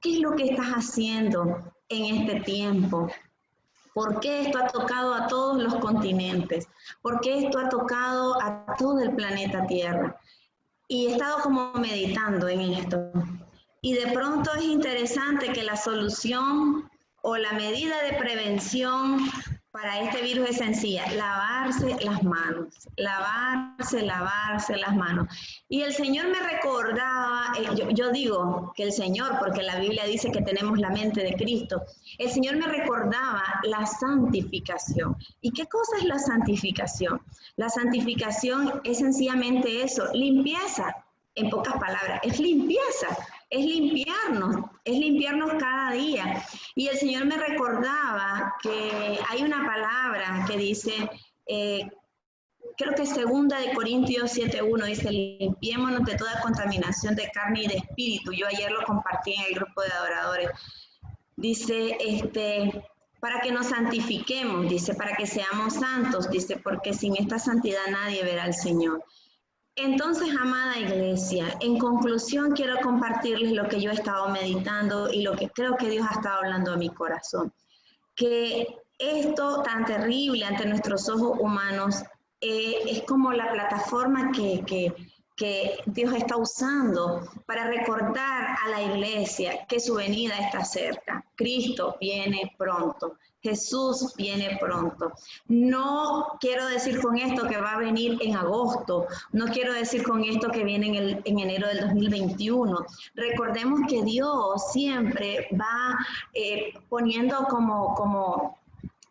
¿Qué es lo que estás haciendo en este tiempo? ¿Por qué esto ha tocado a todos los continentes? ¿Por qué esto ha tocado a todo el planeta Tierra? Y he estado como meditando en esto. Y de pronto es interesante que la solución o la medida de prevención para este virus es sencilla: lavarse las manos, lavarse las manos. Y el Señor me recordaba, yo digo que el Señor, porque la Biblia dice que tenemos la mente de Cristo, el Señor me recordaba la santificación. ¿Y qué cosa es la santificación? La santificación es sencillamente eso, limpieza. En pocas palabras, es limpieza, es limpiarnos cada día. Y el Señor me recordaba que hay una palabra que dice, creo que 2 Corintios 7:1, dice, limpiémonos de toda contaminación de carne y de espíritu. Yo ayer lo compartí en el grupo de adoradores. Dice, para que nos santifiquemos, dice, para que seamos santos, dice, porque sin esta santidad nadie verá al Señor. Entonces, amada iglesia, en conclusión quiero compartirles lo que yo he estado meditando y lo que creo que Dios ha estado hablando a mi corazón. Que esto tan terrible ante nuestros ojos humanos es como la plataforma que Dios está usando para recordar a la iglesia que su venida está cerca. Cristo viene pronto. Jesús viene pronto. No quiero decir con esto que va a venir en agosto. No quiero decir con esto que viene en enero del 2021. Recordemos que Dios siempre va poniendo como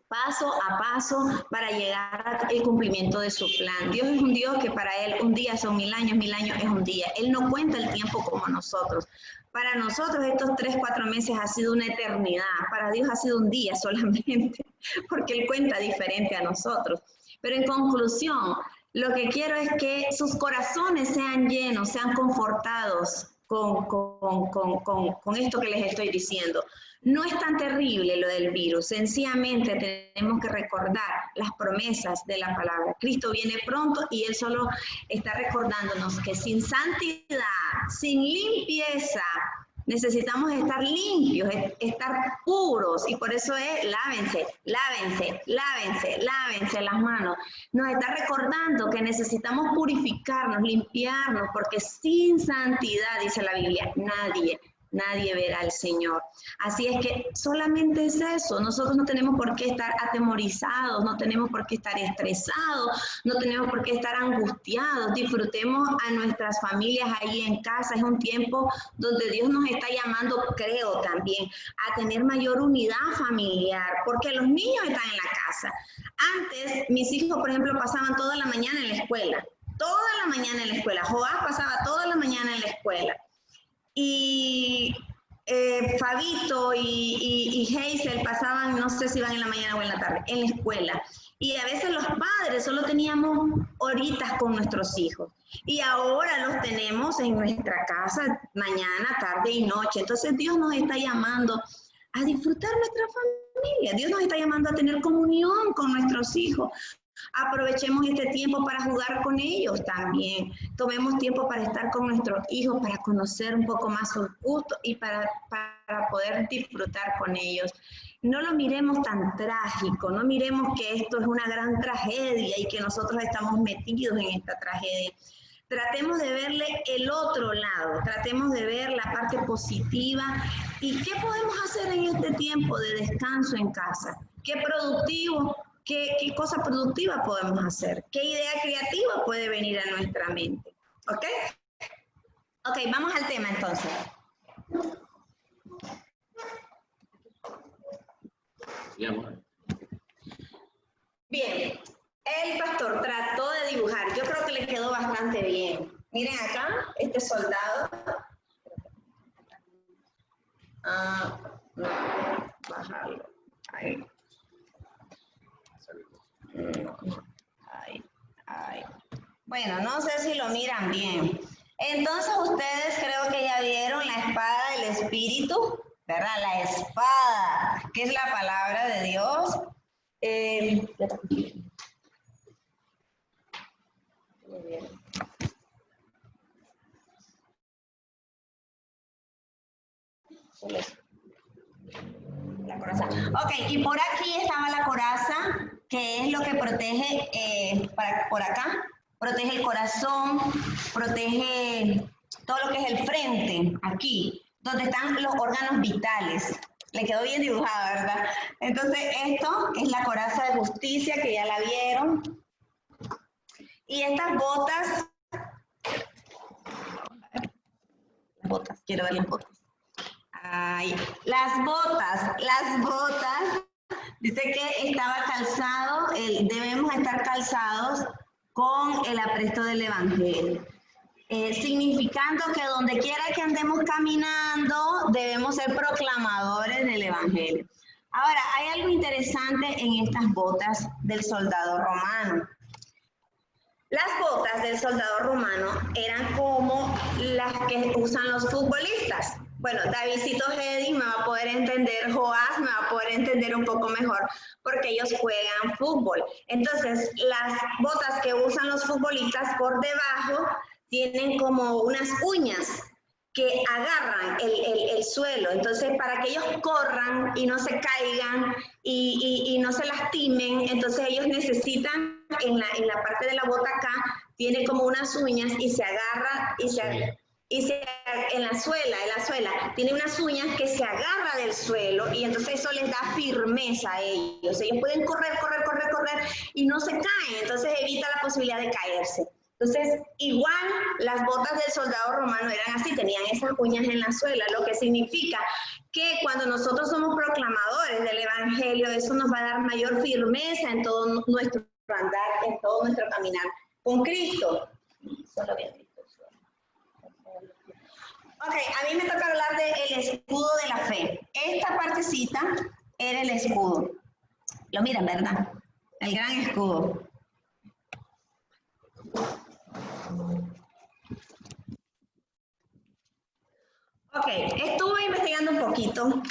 paso a paso para llegar al cumplimiento de su plan. Dios es un Dios que para Él un día son 1000 años es un día. Él no cuenta el tiempo como nosotros. Para nosotros estos 3-4 meses ha sido una eternidad. Para Dios ha sido un día solamente, porque Él cuenta diferente a nosotros. Pero en conclusión, lo que quiero es que sus corazones sean llenos, sean confortados con esto que les estoy diciendo. No es tan terrible lo del virus, sencillamente tenemos que recordar las promesas de la palabra. Cristo viene pronto y Él solo está recordándonos que sin santidad, sin limpieza, necesitamos estar limpios, estar puros, y por eso es lávense las manos. Nos está recordando que necesitamos purificarnos, limpiarnos, porque sin santidad, dice la Biblia, nadie verá al Señor. Así es que solamente es eso. Nosotros no tenemos por qué estar atemorizados, no tenemos por qué estar estresados, no tenemos por qué estar angustiados. Disfrutemos a nuestras familias ahí en casa. Es un tiempo donde Dios nos está llamando, creo también, a tener mayor unidad familiar, porque los niños están en la casa. Antes, mis hijos, por ejemplo, pasaban toda la mañana en la escuela. Joás pasaba toda la mañana en la escuela. Y Fabito y Hazel pasaban, no sé si iban en la mañana o en la tarde, en la escuela. Y a veces los padres solo teníamos horitas con nuestros hijos. Y ahora los tenemos en nuestra casa mañana, tarde y noche. Entonces Dios nos está llamando a disfrutar nuestra familia. Dios nos está llamando a tener comunión con nuestros hijos. Aprovechemos este tiempo para jugar con ellos también. Tomemos tiempo para estar con nuestros hijos, para conocer un poco más sus gustos y para poder disfrutar con ellos. No lo miremos tan trágico, no miremos que esto es una gran tragedia y que nosotros estamos metidos en esta tragedia. Tratemos de verle el otro lado, tratemos de ver la parte positiva y qué podemos hacer en este tiempo de descanso en casa. Qué productivo. ¿Qué cosa productiva podemos hacer? ¿Qué idea creativa puede venir a nuestra mente? ¿Ok? Ok, vamos al tema entonces. Bien, el pastor trató de dibujar. Yo creo que le quedó bastante bien. Miren acá, este soldado. No, bajarlo. Ahí. Bueno, no sé si lo miran bien. Entonces ustedes creo que ya vieron la espada del Espíritu, ¿verdad? La espada, que es la palabra de Dios. La Ok, y por aquí estaba la coraza, que es lo que protege, por acá, protege el corazón, protege todo lo que es el frente, aquí, donde están los órganos vitales. Le quedó bien dibujado, ¿verdad? Entonces, esto es la coraza de justicia, que ya la vieron. Y estas botas, quiero ver las botas. Ay, las botas, dice que estaba calzado, debemos estar calzados con el apresto del Evangelio. Significando que donde quiera que andemos caminando, debemos ser proclamadores del Evangelio. Ahora, hay algo interesante en estas botas del soldado romano. Las botas del soldado romano eran como las que usan los futbolistas. Bueno, Davidcito Gedi me va a poder entender, Joás me va a poder entender un poco mejor, porque ellos juegan fútbol. Entonces, las botas que usan los futbolistas por debajo tienen como unas uñas que agarran el suelo. Entonces, para que ellos corran y no se caigan y no se lastimen, entonces ellos necesitan, en la parte de la bota acá, tiene como unas uñas y se agarra en la suela, tiene unas uñas que se agarra del suelo y entonces eso les da firmeza a ellos. Ellos pueden correr y no se caen, entonces evita la posibilidad de caerse. Entonces, igual las botas del soldado romano eran así, tenían esas uñas en la suela, lo que significa que cuando nosotros somos proclamadores del Evangelio, eso nos va a dar mayor firmeza en todo nuestro andar, en todo nuestro caminar con Cristo. Solo bien Cristo. Ok, a mí me toca hablar del escudo de la fe. Esta partecita era el escudo. Lo miran, ¿verdad? El gran escudo. Ok, estuve investigando un poquito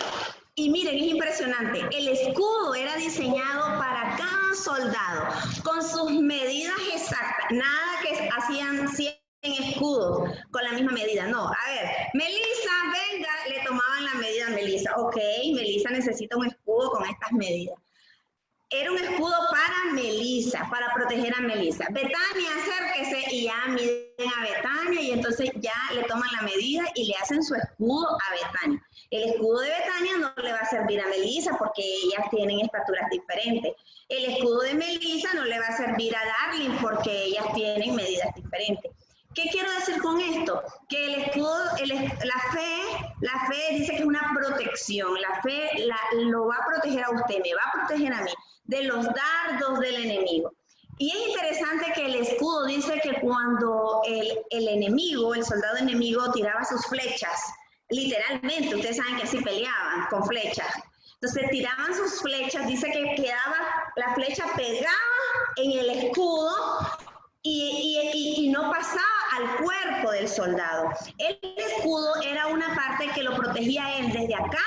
y miren, es impresionante. El escudo era diseñado para cada soldado con sus medidas exactas. Nada que hacían 100 escudos con la misma medida. No, a ver, Melissa, venga, le tomaban la medida a Melissa. Ok, Melissa necesita un escudo con estas medidas. Era un escudo para Melissa, para proteger a Melissa. Betania, acérquese y ya miden a Betania y entonces ya le toman la medida y le hacen su escudo a Betania. El escudo de Betania no le va a servir a Melissa porque ellas tienen estaturas diferentes. El escudo de Melissa no le va a servir a Darling porque ellas tienen medidas diferentes. ¿Qué quiero decir con esto? Que el escudo, la fe dice que es una protección. La fe lo va a proteger a usted, me va a proteger a mí de los dardos del enemigo. Y es interesante que el escudo dice que cuando el enemigo, el soldado enemigo tiraba sus flechas, literalmente, ustedes saben que así peleaban, con flechas. Entonces tiraban sus flechas, dice que quedaba la flecha pegada en el escudo y no pasaba al cuerpo del soldado. El escudo era una parte que lo protegía a él desde acá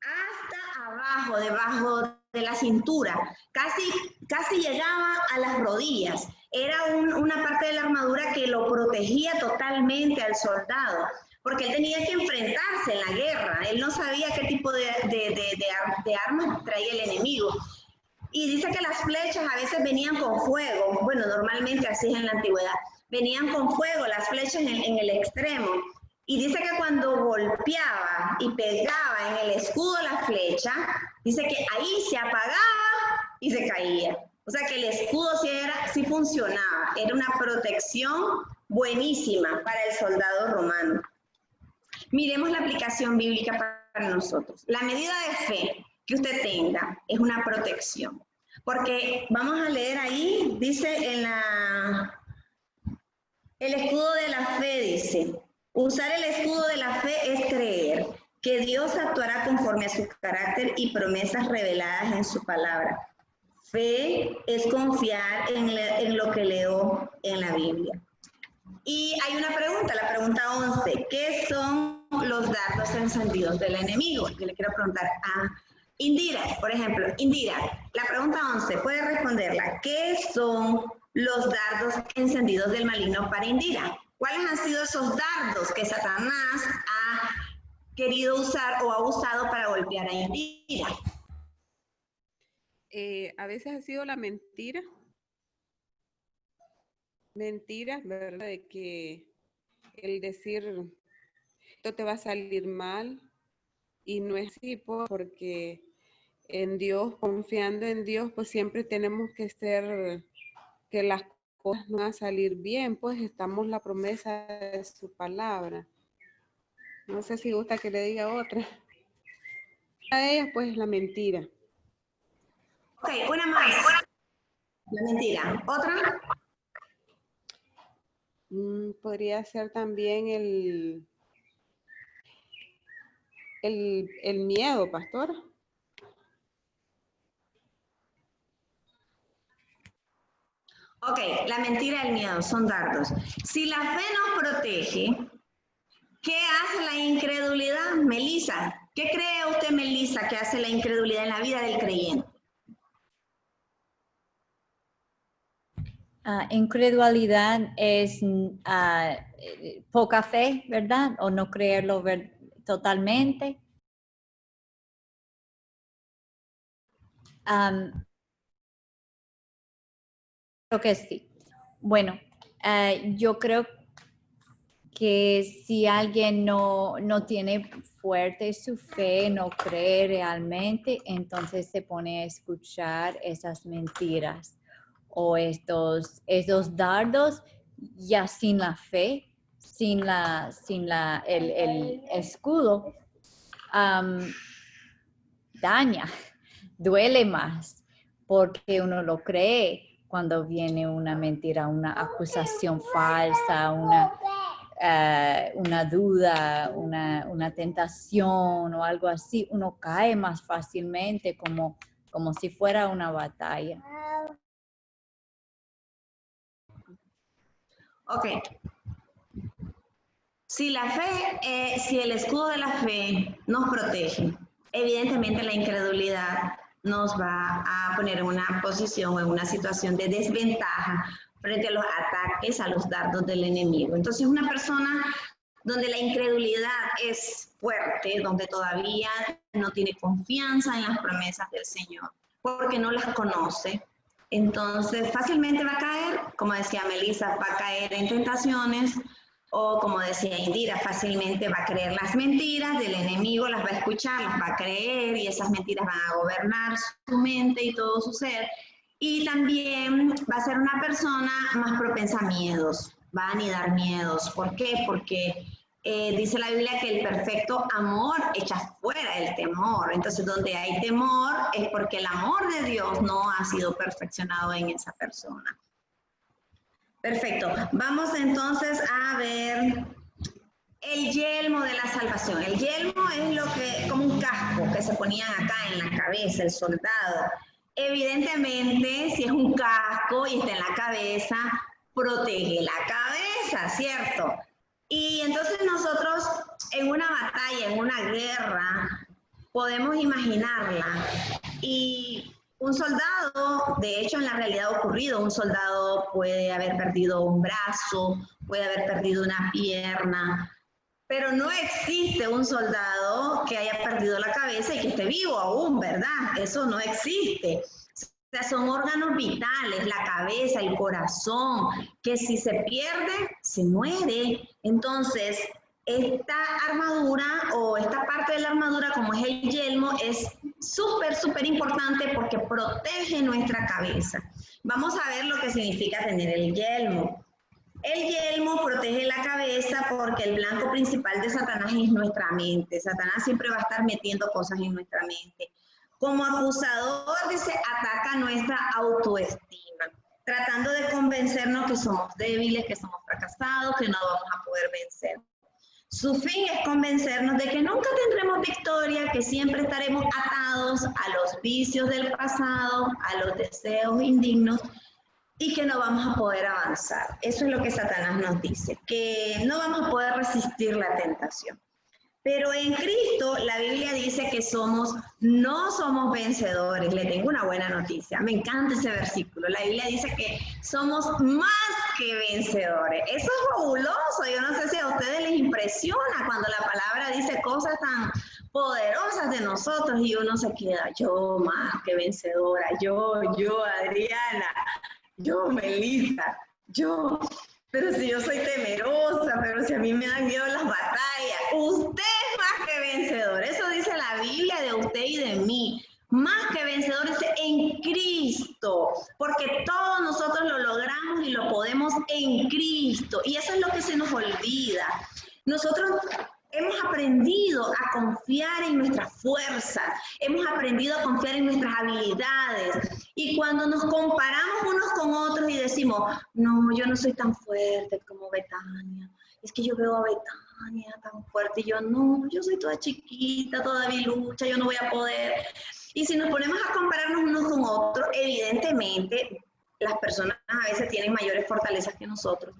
hasta abajo, debajo de la cintura, casi llegaba a las rodillas. Era una parte de la armadura que lo protegía totalmente al soldado, porque él tenía que enfrentarse en la guerra. Él no sabía qué tipo de armas traía el enemigo. Y dice que las flechas a veces venían con fuego. Bueno, normalmente así es en la antigüedad. Venían con fuego las flechas en el extremo. Y dice que cuando golpeaba y pegaba en el escudo la flecha, dice que ahí se apagaba y se caía. O sea que el escudo sí funcionaba. Era una protección buenísima para el soldado romano. Miremos la aplicación bíblica para nosotros. La medida de fe que usted tenga es una protección. Porque vamos a leer ahí, dice el escudo de la fe, dice, usar el escudo de la fe es creer que Dios actuará conforme a su carácter y promesas reveladas en su palabra. Fe es confiar en lo que leo en la Biblia. Y hay una pregunta, la pregunta 11, ¿qué son los dardos encendidos del enemigo? Yo le quiero preguntar a Indira, por ejemplo. Indira, la pregunta 11, puede responderla. ¿Qué son los dardos encendidos del maligno para Indira? ¿Cuáles han sido esos dardos que Satanás ha querido usar o ha usado para golpear a Indira? a veces ha sido la mentira. Mentiras, ¿verdad? De que el decir esto te va a salir mal y no es así, porque en Dios, confiando en Dios, pues siempre tenemos que ser, que las cosas no van a salir bien, pues estamos la promesa de su palabra. No sé si gusta que le diga otra. Una de ellas, pues, la mentira. Ok, una más. La mentira. ¿Otra? Podría ser también el miedo, pastora. Ok, la mentira y el miedo son dardos. Si la fe nos protege, ¿qué hace la incredulidad, Melissa? ¿Qué cree usted, Melissa, que hace la incredulidad en la vida del creyente? Incredulidad es poca fe, ¿verdad? O no creerlo totalmente. Creo que sí. Bueno, yo creo que si alguien no tiene fuerte su fe, no cree realmente, entonces se pone a escuchar esas mentiras o estos dardos ya sin la fe, sin el escudo, daña, duele más porque uno lo cree cuando viene una mentira, una acusación falsa, una duda, una tentación o algo así, uno cae más fácilmente como si fuera una batalla. Ok. Si la fe, si el escudo de la fe nos protege, evidentemente la incredulidad nos va a poner en una posición o en una situación de desventaja frente a los ataques, a los dardos del enemigo. Entonces, una persona donde la incredulidad es fuerte, donde todavía no tiene confianza en las promesas del Señor, porque no las conoce, entonces fácilmente va a caer, como decía Melissa, va a caer en tentaciones, o como decía Indira, fácilmente va a creer las mentiras del enemigo, las va a escuchar, las va a creer y esas mentiras van a gobernar su mente y todo su ser. Y también va a ser una persona más propensa a miedos, va a anidar miedos. ¿Por qué? Porque dice la Biblia que el perfecto amor echa fuera el temor. Entonces, donde hay temor es porque el amor de Dios no ha sido perfeccionado en esa persona. Perfecto. Vamos entonces a ver el yelmo de la salvación. El yelmo es como un casco que se ponían acá en la cabeza, el soldado. Evidentemente, si es un casco y está en la cabeza, protege la cabeza, ¿cierto? Y entonces nosotros en una batalla, en una guerra, podemos imaginarla. Y un soldado, de hecho en la realidad ha ocurrido, un soldado puede haber perdido un brazo, puede haber perdido una pierna, pero no existe un soldado que haya perdido la cabeza y que esté vivo aún, ¿verdad? Eso no existe. O sea, son órganos vitales, la cabeza, el corazón, que si se pierde, se muere. Entonces, esta armadura o esta parte de la armadura, como es el yelmo, es súper importante porque protege nuestra cabeza. Vamos a ver lo que significa tener el yelmo. El yelmo protege la cabeza porque el blanco principal de Satanás es nuestra mente. Satanás siempre va a estar metiendo cosas en nuestra mente. Como acusador, dice, ataca nuestra autoestima, tratando de convencernos que somos débiles, que somos fracasados, que no vamos a poder vencer. Su fin es convencernos de que nunca tendremos victoria, que siempre estaremos atados a los vicios del pasado, a los deseos indignos y que no vamos a poder avanzar. Eso es lo que Satanás nos dice, que no vamos a poder resistir la tentación. Pero en Cristo la Biblia dice que no somos vencedores. Le tengo una buena noticia. Me encanta ese versículo. La Biblia dice que somos más que vencedores. Eso es fabuloso. Yo no sé si a ustedes les impresiona cuando la palabra dice cosas tan poderosas de nosotros y uno se queda, yo más que vencedora, yo Adriana, yo Melissa, yo... Pero si yo soy temerosa, pero si a mí me dan miedo las batallas, usted es más que vencedor. Eso dice la Biblia de usted y de mí. Más que vencedores en Cristo, porque todos nosotros lo logramos y lo podemos en Cristo. Y eso es lo que se nos olvida. Nosotros hemos aprendido a confiar en nuestras fuerzas, hemos aprendido a confiar en nuestras habilidades. Y cuando nos comparamos unos con otros y decimos, no, yo no soy tan fuerte como Betania, es que yo veo a Betania tan fuerte y yo no, yo soy toda chiquita, toda bilucha, yo no voy a poder. Y si nos ponemos a compararnos unos con otros, evidentemente las personas a veces tienen mayores fortalezas que nosotros.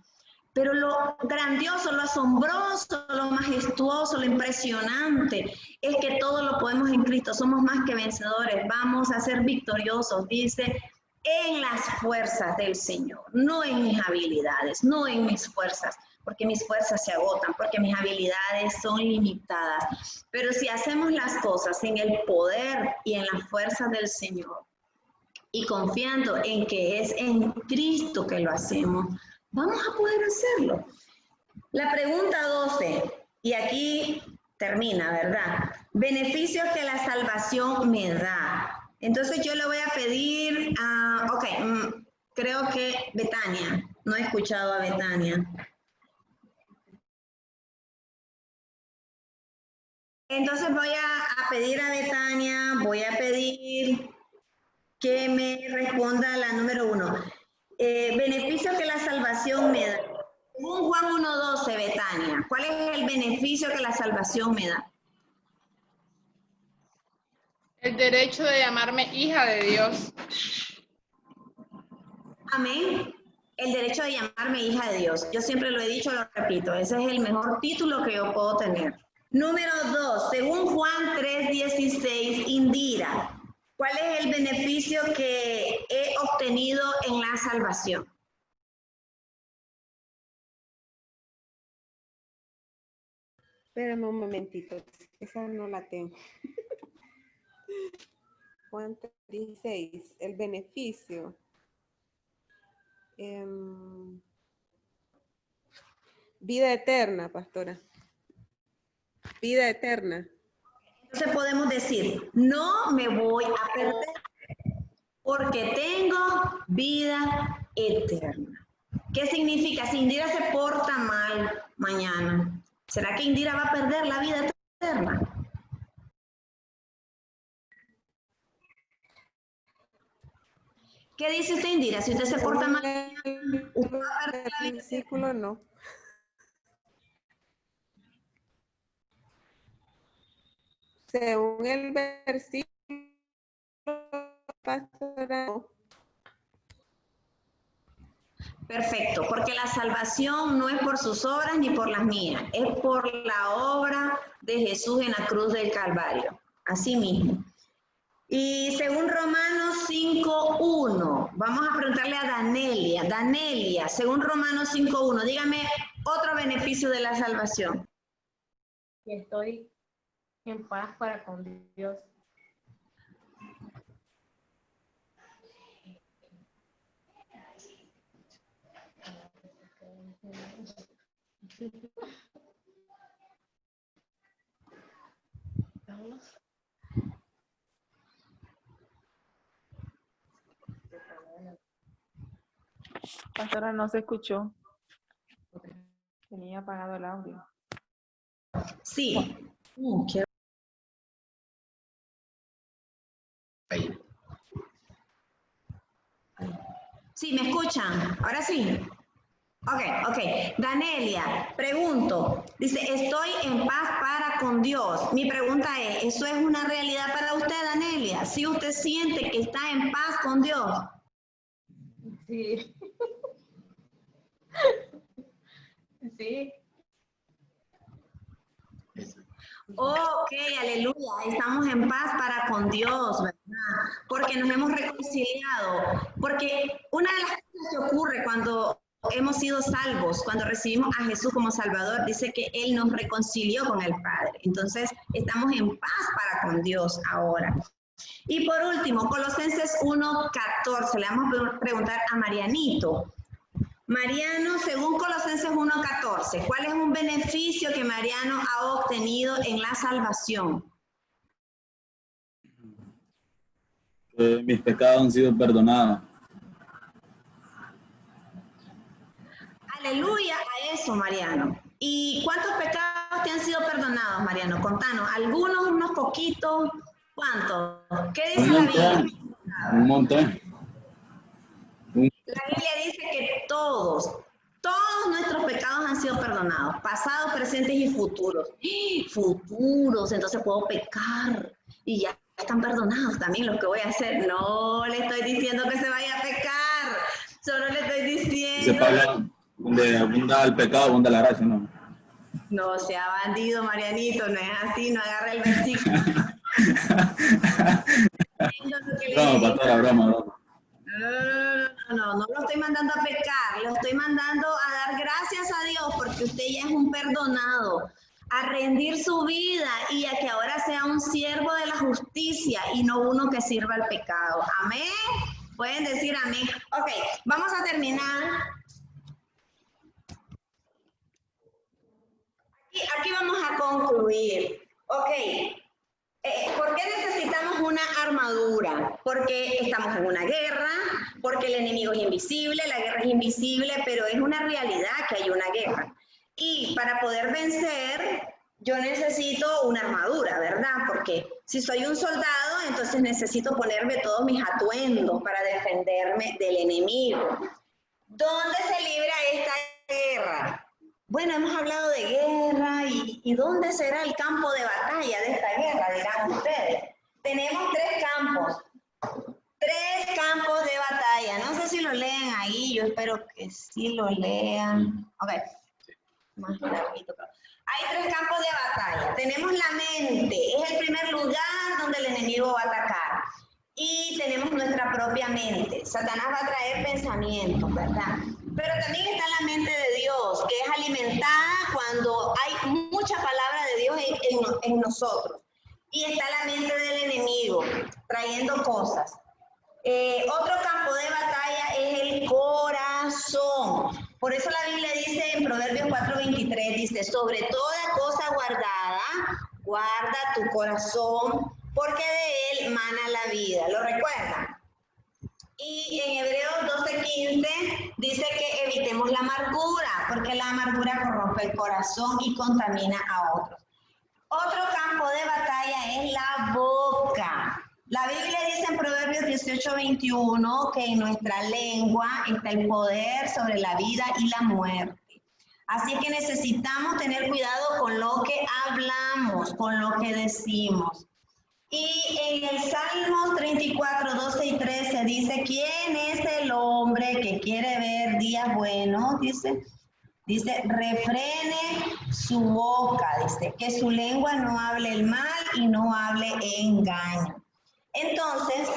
Pero lo grandioso, lo asombroso, lo majestuoso, lo impresionante es que todo lo podemos en Cristo. Somos más que vencedores. Vamos a ser victoriosos, dice, en las fuerzas del Señor. No en mis habilidades, no en mis fuerzas, porque mis fuerzas se agotan, porque mis habilidades son limitadas. Pero si hacemos las cosas en el poder y en las fuerzas del Señor, y confiando en que es en Cristo que lo hacemos, vamos a poder hacerlo. La pregunta 12, y aquí termina, ¿verdad? Beneficios que la salvación me da. Entonces yo le voy a pedir a, creo que Betania, no he escuchado a Betania. Entonces voy a pedir a Betania, voy a pedir que me responda la número 1. Beneficio que la salvación me da. Según Juan 1:12, Betania, ¿cuál es el beneficio que la salvación me da? El derecho de llamarme hija de Dios. Amén. El derecho de llamarme hija de Dios. Yo siempre lo he dicho, lo repito, ese es el mejor título que yo puedo tener. Número 2, según Juan 3:16, Indira, ¿cuál es el beneficio que he obtenido en la salvación? Espérame un momentito, esa no la tengo. Juan 16, el beneficio. Vida eterna, pastora. Vida eterna. Entonces podemos decir, no me voy a perder porque tengo vida eterna. ¿Qué significa? Si Indira se porta mal mañana, ¿será que Indira va a perder la vida eterna? ¿Qué dice usted, Indira? Si usted se porta mal, ¿usted va a perder la vida versículo eterna? no. Según el versículo, pastora, no. Perfecto, porque la salvación no es por sus obras ni por las mías, es por la obra de Jesús en la cruz del Calvario, así mismo. Y según Romanos 5:1, vamos a preguntarle a Danelia. Danelia, según Romanos 5:1, dígame otro beneficio de la salvación. Y estoy en paz para con Dios. Pastora, no se escuchó. Tenía apagado el audio. Sí. Sí, ¿me escuchan? Ahora sí. Ok. Danelia, pregunto. Dice, estoy en paz para con Dios. Mi pregunta es, ¿eso es una realidad para usted, Danelia? ¿Sí usted siente que está en paz con Dios? Sí. Sí. Ok, aleluya, estamos en paz para con Dios, ¿verdad? Porque nos hemos reconciliado. Porque una de las cosas que ocurre cuando hemos sido salvos, cuando recibimos a Jesús como Salvador, dice que Él nos reconcilió con el Padre. Entonces, estamos en paz para con Dios ahora. Y por último, Colosenses 1:14, le vamos a preguntar a Marianito. Mariano, según Colosenses 1:14, ¿cuál es un beneficio que Mariano ha obtenido en la salvación? Mis pecados han sido perdonados. Aleluya a eso, Mariano. ¿Y cuántos pecados te han sido perdonados, Mariano? Contanos, algunos, unos poquitos, ¿cuántos? ¿Qué dice la Biblia? Un montón. La Biblia dice que todos nuestros pecados han sido perdonados, pasados, presentes y futuros. Futuros, entonces puedo pecar y ya están perdonados también los que voy a hacer. No le estoy diciendo que se vaya a pecar, solo le estoy diciendo... Se habla de abunda el pecado, abunda la gracia, ¿no? No sea bandido, Marianito, no es así, no agarra el versículo. No, pastora, broma. No lo estoy mandando a pecar, lo estoy mandando a dar gracias a Dios porque usted ya es un perdonado, a rendir su vida y a que ahora sea un siervo de la justicia y no uno que sirva al pecado. Amén. Pueden decir amén. Ok, vamos a terminar. Aquí vamos a concluir. Ok. ¿Por qué necesitamos una armadura? Porque estamos en una guerra, porque el enemigo es invisible, la guerra es invisible, pero es una realidad que hay una guerra. Y para poder vencer, yo necesito una armadura, ¿verdad? Porque si soy un soldado, entonces necesito ponerme todos mis atuendos para defenderme del enemigo. ¿Dónde se libra esta guerra? Bueno, hemos hablado de guerra y ¿dónde será el campo de batalla de esta guerra? Dirán ustedes. Tenemos tres campos de batalla. No sé si lo leen ahí, yo espero que sí lo lean. Ok, más larguito. Hay tres campos de batalla. Tenemos la mente, es el primer lugar donde el enemigo va a atacar. Y tenemos nuestra propia mente. Satanás va a traer pensamientos, ¿verdad? Pero también está la mente de Dios, que es alimentada cuando hay mucha palabra de Dios en nosotros. Y está la mente del enemigo, trayendo cosas. Otro campo de batalla es el corazón. Por eso la Biblia dice en Proverbios 4:23, dice, sobre toda cosa guardada, guarda tu corazón, porque de él mana la vida. ¿Lo recuerdan? Y en Hebreos 12:15 dice que evitemos la amargura, porque la amargura corrompe el corazón y contamina a otros. Otro campo de batalla es la boca. La Biblia dice en Proverbios 18:21 que en nuestra lengua está el poder sobre la vida y la muerte. Así que necesitamos tener cuidado con lo que hablamos, con lo que decimos. Y en el Salmos 34:12 y 13 dice, ¿quién es el hombre que quiere ver días buenos? Dice, refrene su boca, dice, que su lengua no hable el mal y no hable engaño. Entonces,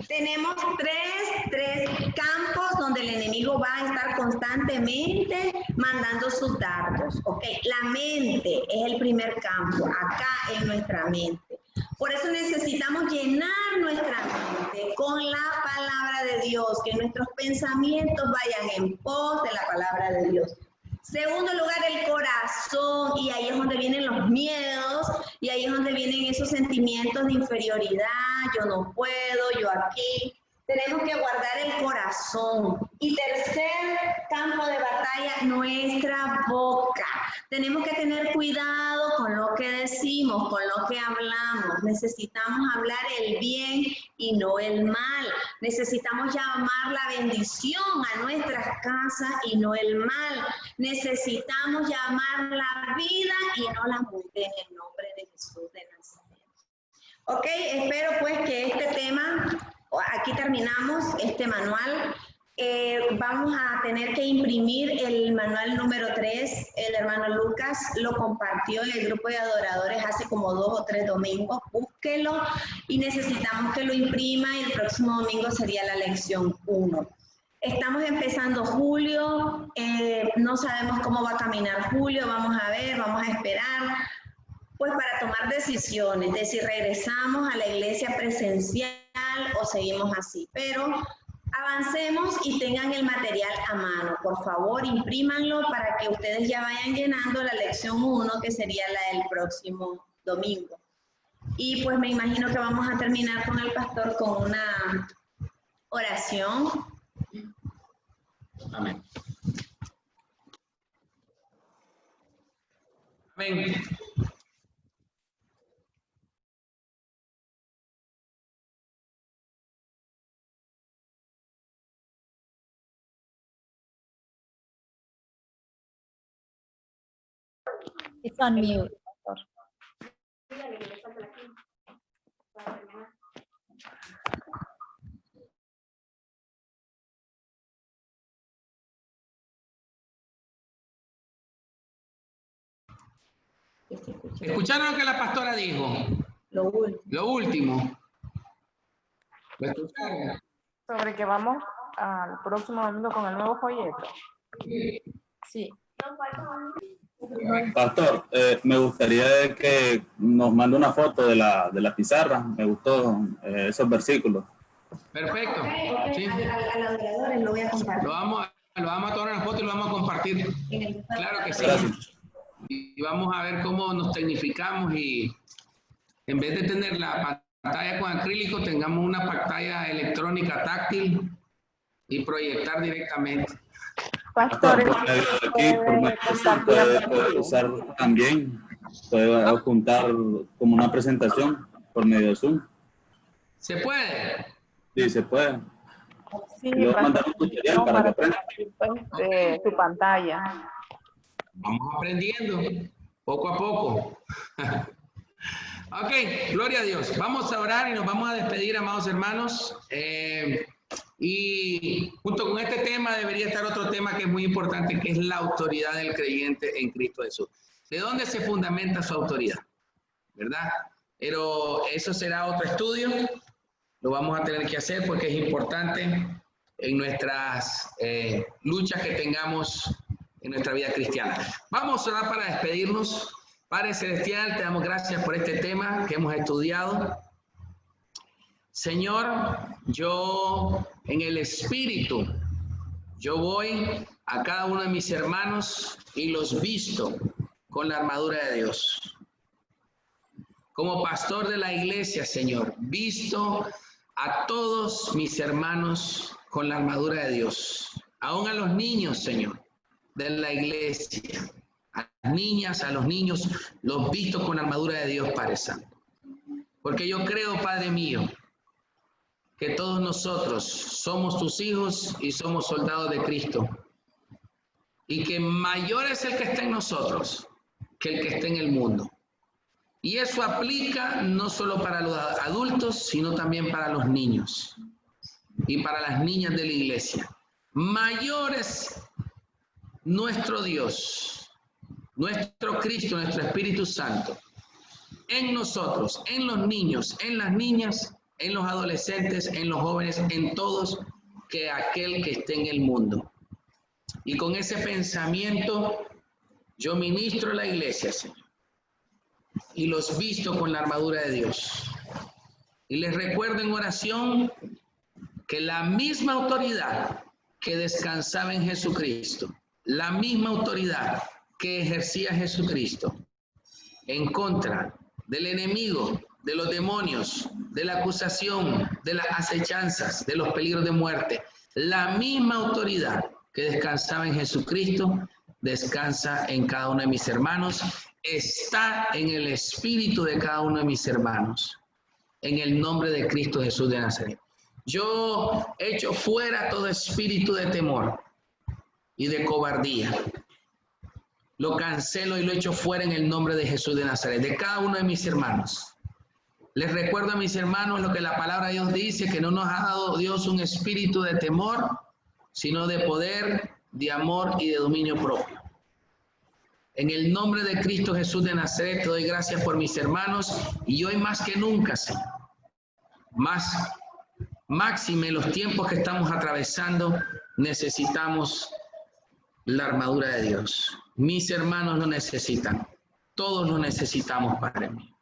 tenemos tres campos donde el enemigo va a estar constantemente mandando sus dardos. ¿Ok? La mente es el primer campo, acá en nuestra mente. Por eso necesitamos llenar nuestra mente con la palabra de Dios, que nuestros pensamientos vayan en pos de la palabra de Dios. Segundo lugar, el corazón, y ahí es donde vienen los miedos, y ahí es donde vienen esos sentimientos de inferioridad, yo no puedo, yo aquí. Tenemos que guardar el corazón. Y tercer campo de batalla, nuestra boca. Tenemos que tener cuidado con lo que decimos, con lo que hablamos. Necesitamos hablar el bien y no el mal. Necesitamos llamar la bendición a nuestras casas y no el mal. Necesitamos llamar la vida y no la muerte en el nombre de Jesús de Nazaret. Ok, espero pues que este tema, aquí terminamos este manual. Vamos a tener que imprimir el manual número 3. El hermano Lucas lo compartió en el grupo de adoradores hace como 2 o 3 domingos. Búsquelo y necesitamos que lo imprima y el próximo domingo sería la lección 1. Estamos empezando julio, no sabemos cómo va a caminar julio, vamos a ver, vamos a esperar, pues para tomar decisiones de si regresamos a la iglesia presencial o seguimos así. Pero avancemos y tengan el material a mano. Por favor, imprímanlo para que ustedes ya vayan llenando la lección 1, que sería la del próximo domingo. Y pues me imagino que vamos a terminar con el pastor con una oración. Amén. Amén. It's on mute. ¿Escucharon lo que la pastora dijo? Lo último. Lo último. ¿Lo escucharon? Sobre que vamos al próximo domingo con el nuevo folleto. Sí. Pastor, me gustaría que nos mande una foto de la pizarra. Me gustó esos versículos. Perfecto. Sí. A los adoradores lo voy a compartir. Lo vamos a tomar una foto y lo vamos a compartir. Claro que sí. Gracias. Y vamos a ver cómo nos tecnificamos y en vez de tener la pantalla con acrílico, tengamos una pantalla electrónica táctil y proyectar directamente. Pastor, por medio de aquí, por medio de Zoom, puede usar también, puede apuntar como una presentación por medio de Zoom. ¿Se puede? Sí, se puede. Sí, le voy a mandar un tutorial para que aprenda. De tu pantalla. Vamos aprendiendo, poco a poco. Ok, gloria a Dios. Vamos a orar y nos vamos a despedir, amados hermanos. Y junto con este tema debería estar otro tema que es muy importante, que es la autoridad del creyente en Cristo Jesús. ¿De dónde se fundamenta su autoridad? ¿Verdad? Pero eso será otro estudio. Lo vamos a tener que hacer porque es importante en nuestras luchas que tengamos en nuestra vida cristiana. Vamos a orar para despedirnos. Padre Celestial, te damos gracias por este tema que hemos estudiado. Señor, yo en el Espíritu, yo voy a cada uno de mis hermanos y los visto con la armadura de Dios. Como pastor de la iglesia, Señor, visto a todos mis hermanos con la armadura de Dios. Aún a los niños, Señor, de la iglesia. A las niñas, a los niños, los visto con la armadura de Dios, Padre Santo. Porque yo creo, Padre mío, que todos nosotros somos tus hijos y somos soldados de Cristo. Y que mayor es el que está en nosotros que el que está en el mundo. Y eso aplica no solo para los adultos, sino también para los niños y para las niñas de la iglesia. Mayor es nuestro Dios, nuestro Cristo, nuestro Espíritu Santo, en nosotros, en los niños, en las niñas, en los adolescentes, en los jóvenes, en todos, que aquel que esté en el mundo. Y con ese pensamiento, yo ministro a la iglesia, Señor, y los visto con la armadura de Dios. Y les recuerdo en oración que la misma autoridad que descansaba en Jesucristo, la misma autoridad que ejercía Jesucristo en contra del enemigo, de los demonios, de la acusación, de las acechanzas, de los peligros de muerte, la misma autoridad que descansaba en Jesucristo, descansa en cada uno de mis hermanos, está en el espíritu de cada uno de mis hermanos, en el nombre de Cristo Jesús de Nazaret. Yo echo fuera todo espíritu de temor y de cobardía. Lo cancelo y lo echo fuera en el nombre de Jesús de Nazaret, de cada uno de mis hermanos. Les recuerdo a mis hermanos lo que la palabra de Dios dice, que no nos ha dado Dios un espíritu de temor, sino de poder, de amor y de dominio propio. En el nombre de Cristo Jesús de Nazaret, te doy gracias por mis hermanos y hoy más que nunca, Señor, máxime los tiempos que estamos atravesando, necesitamos la armadura de Dios. Mis hermanos lo necesitan, todos lo necesitamos, Padre mío.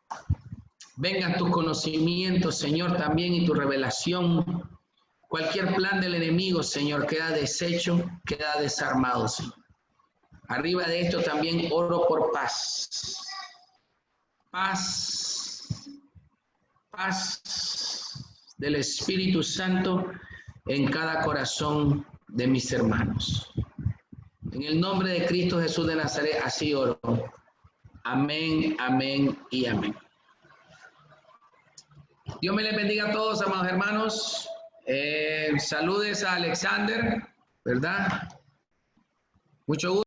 Vengan tus conocimientos, Señor, también y tu revelación. Cualquier plan del enemigo, Señor, queda deshecho, queda desarmado, Señor. Arriba de esto también oro por paz. Paz. Paz del Espíritu Santo en cada corazón de mis hermanos. En el nombre de Cristo Jesús de Nazaret, así oro. Amén, amén y amén. Dios me les bendiga a todos, amados hermanos. Saludes a Alexander, ¿verdad? Mucho gusto.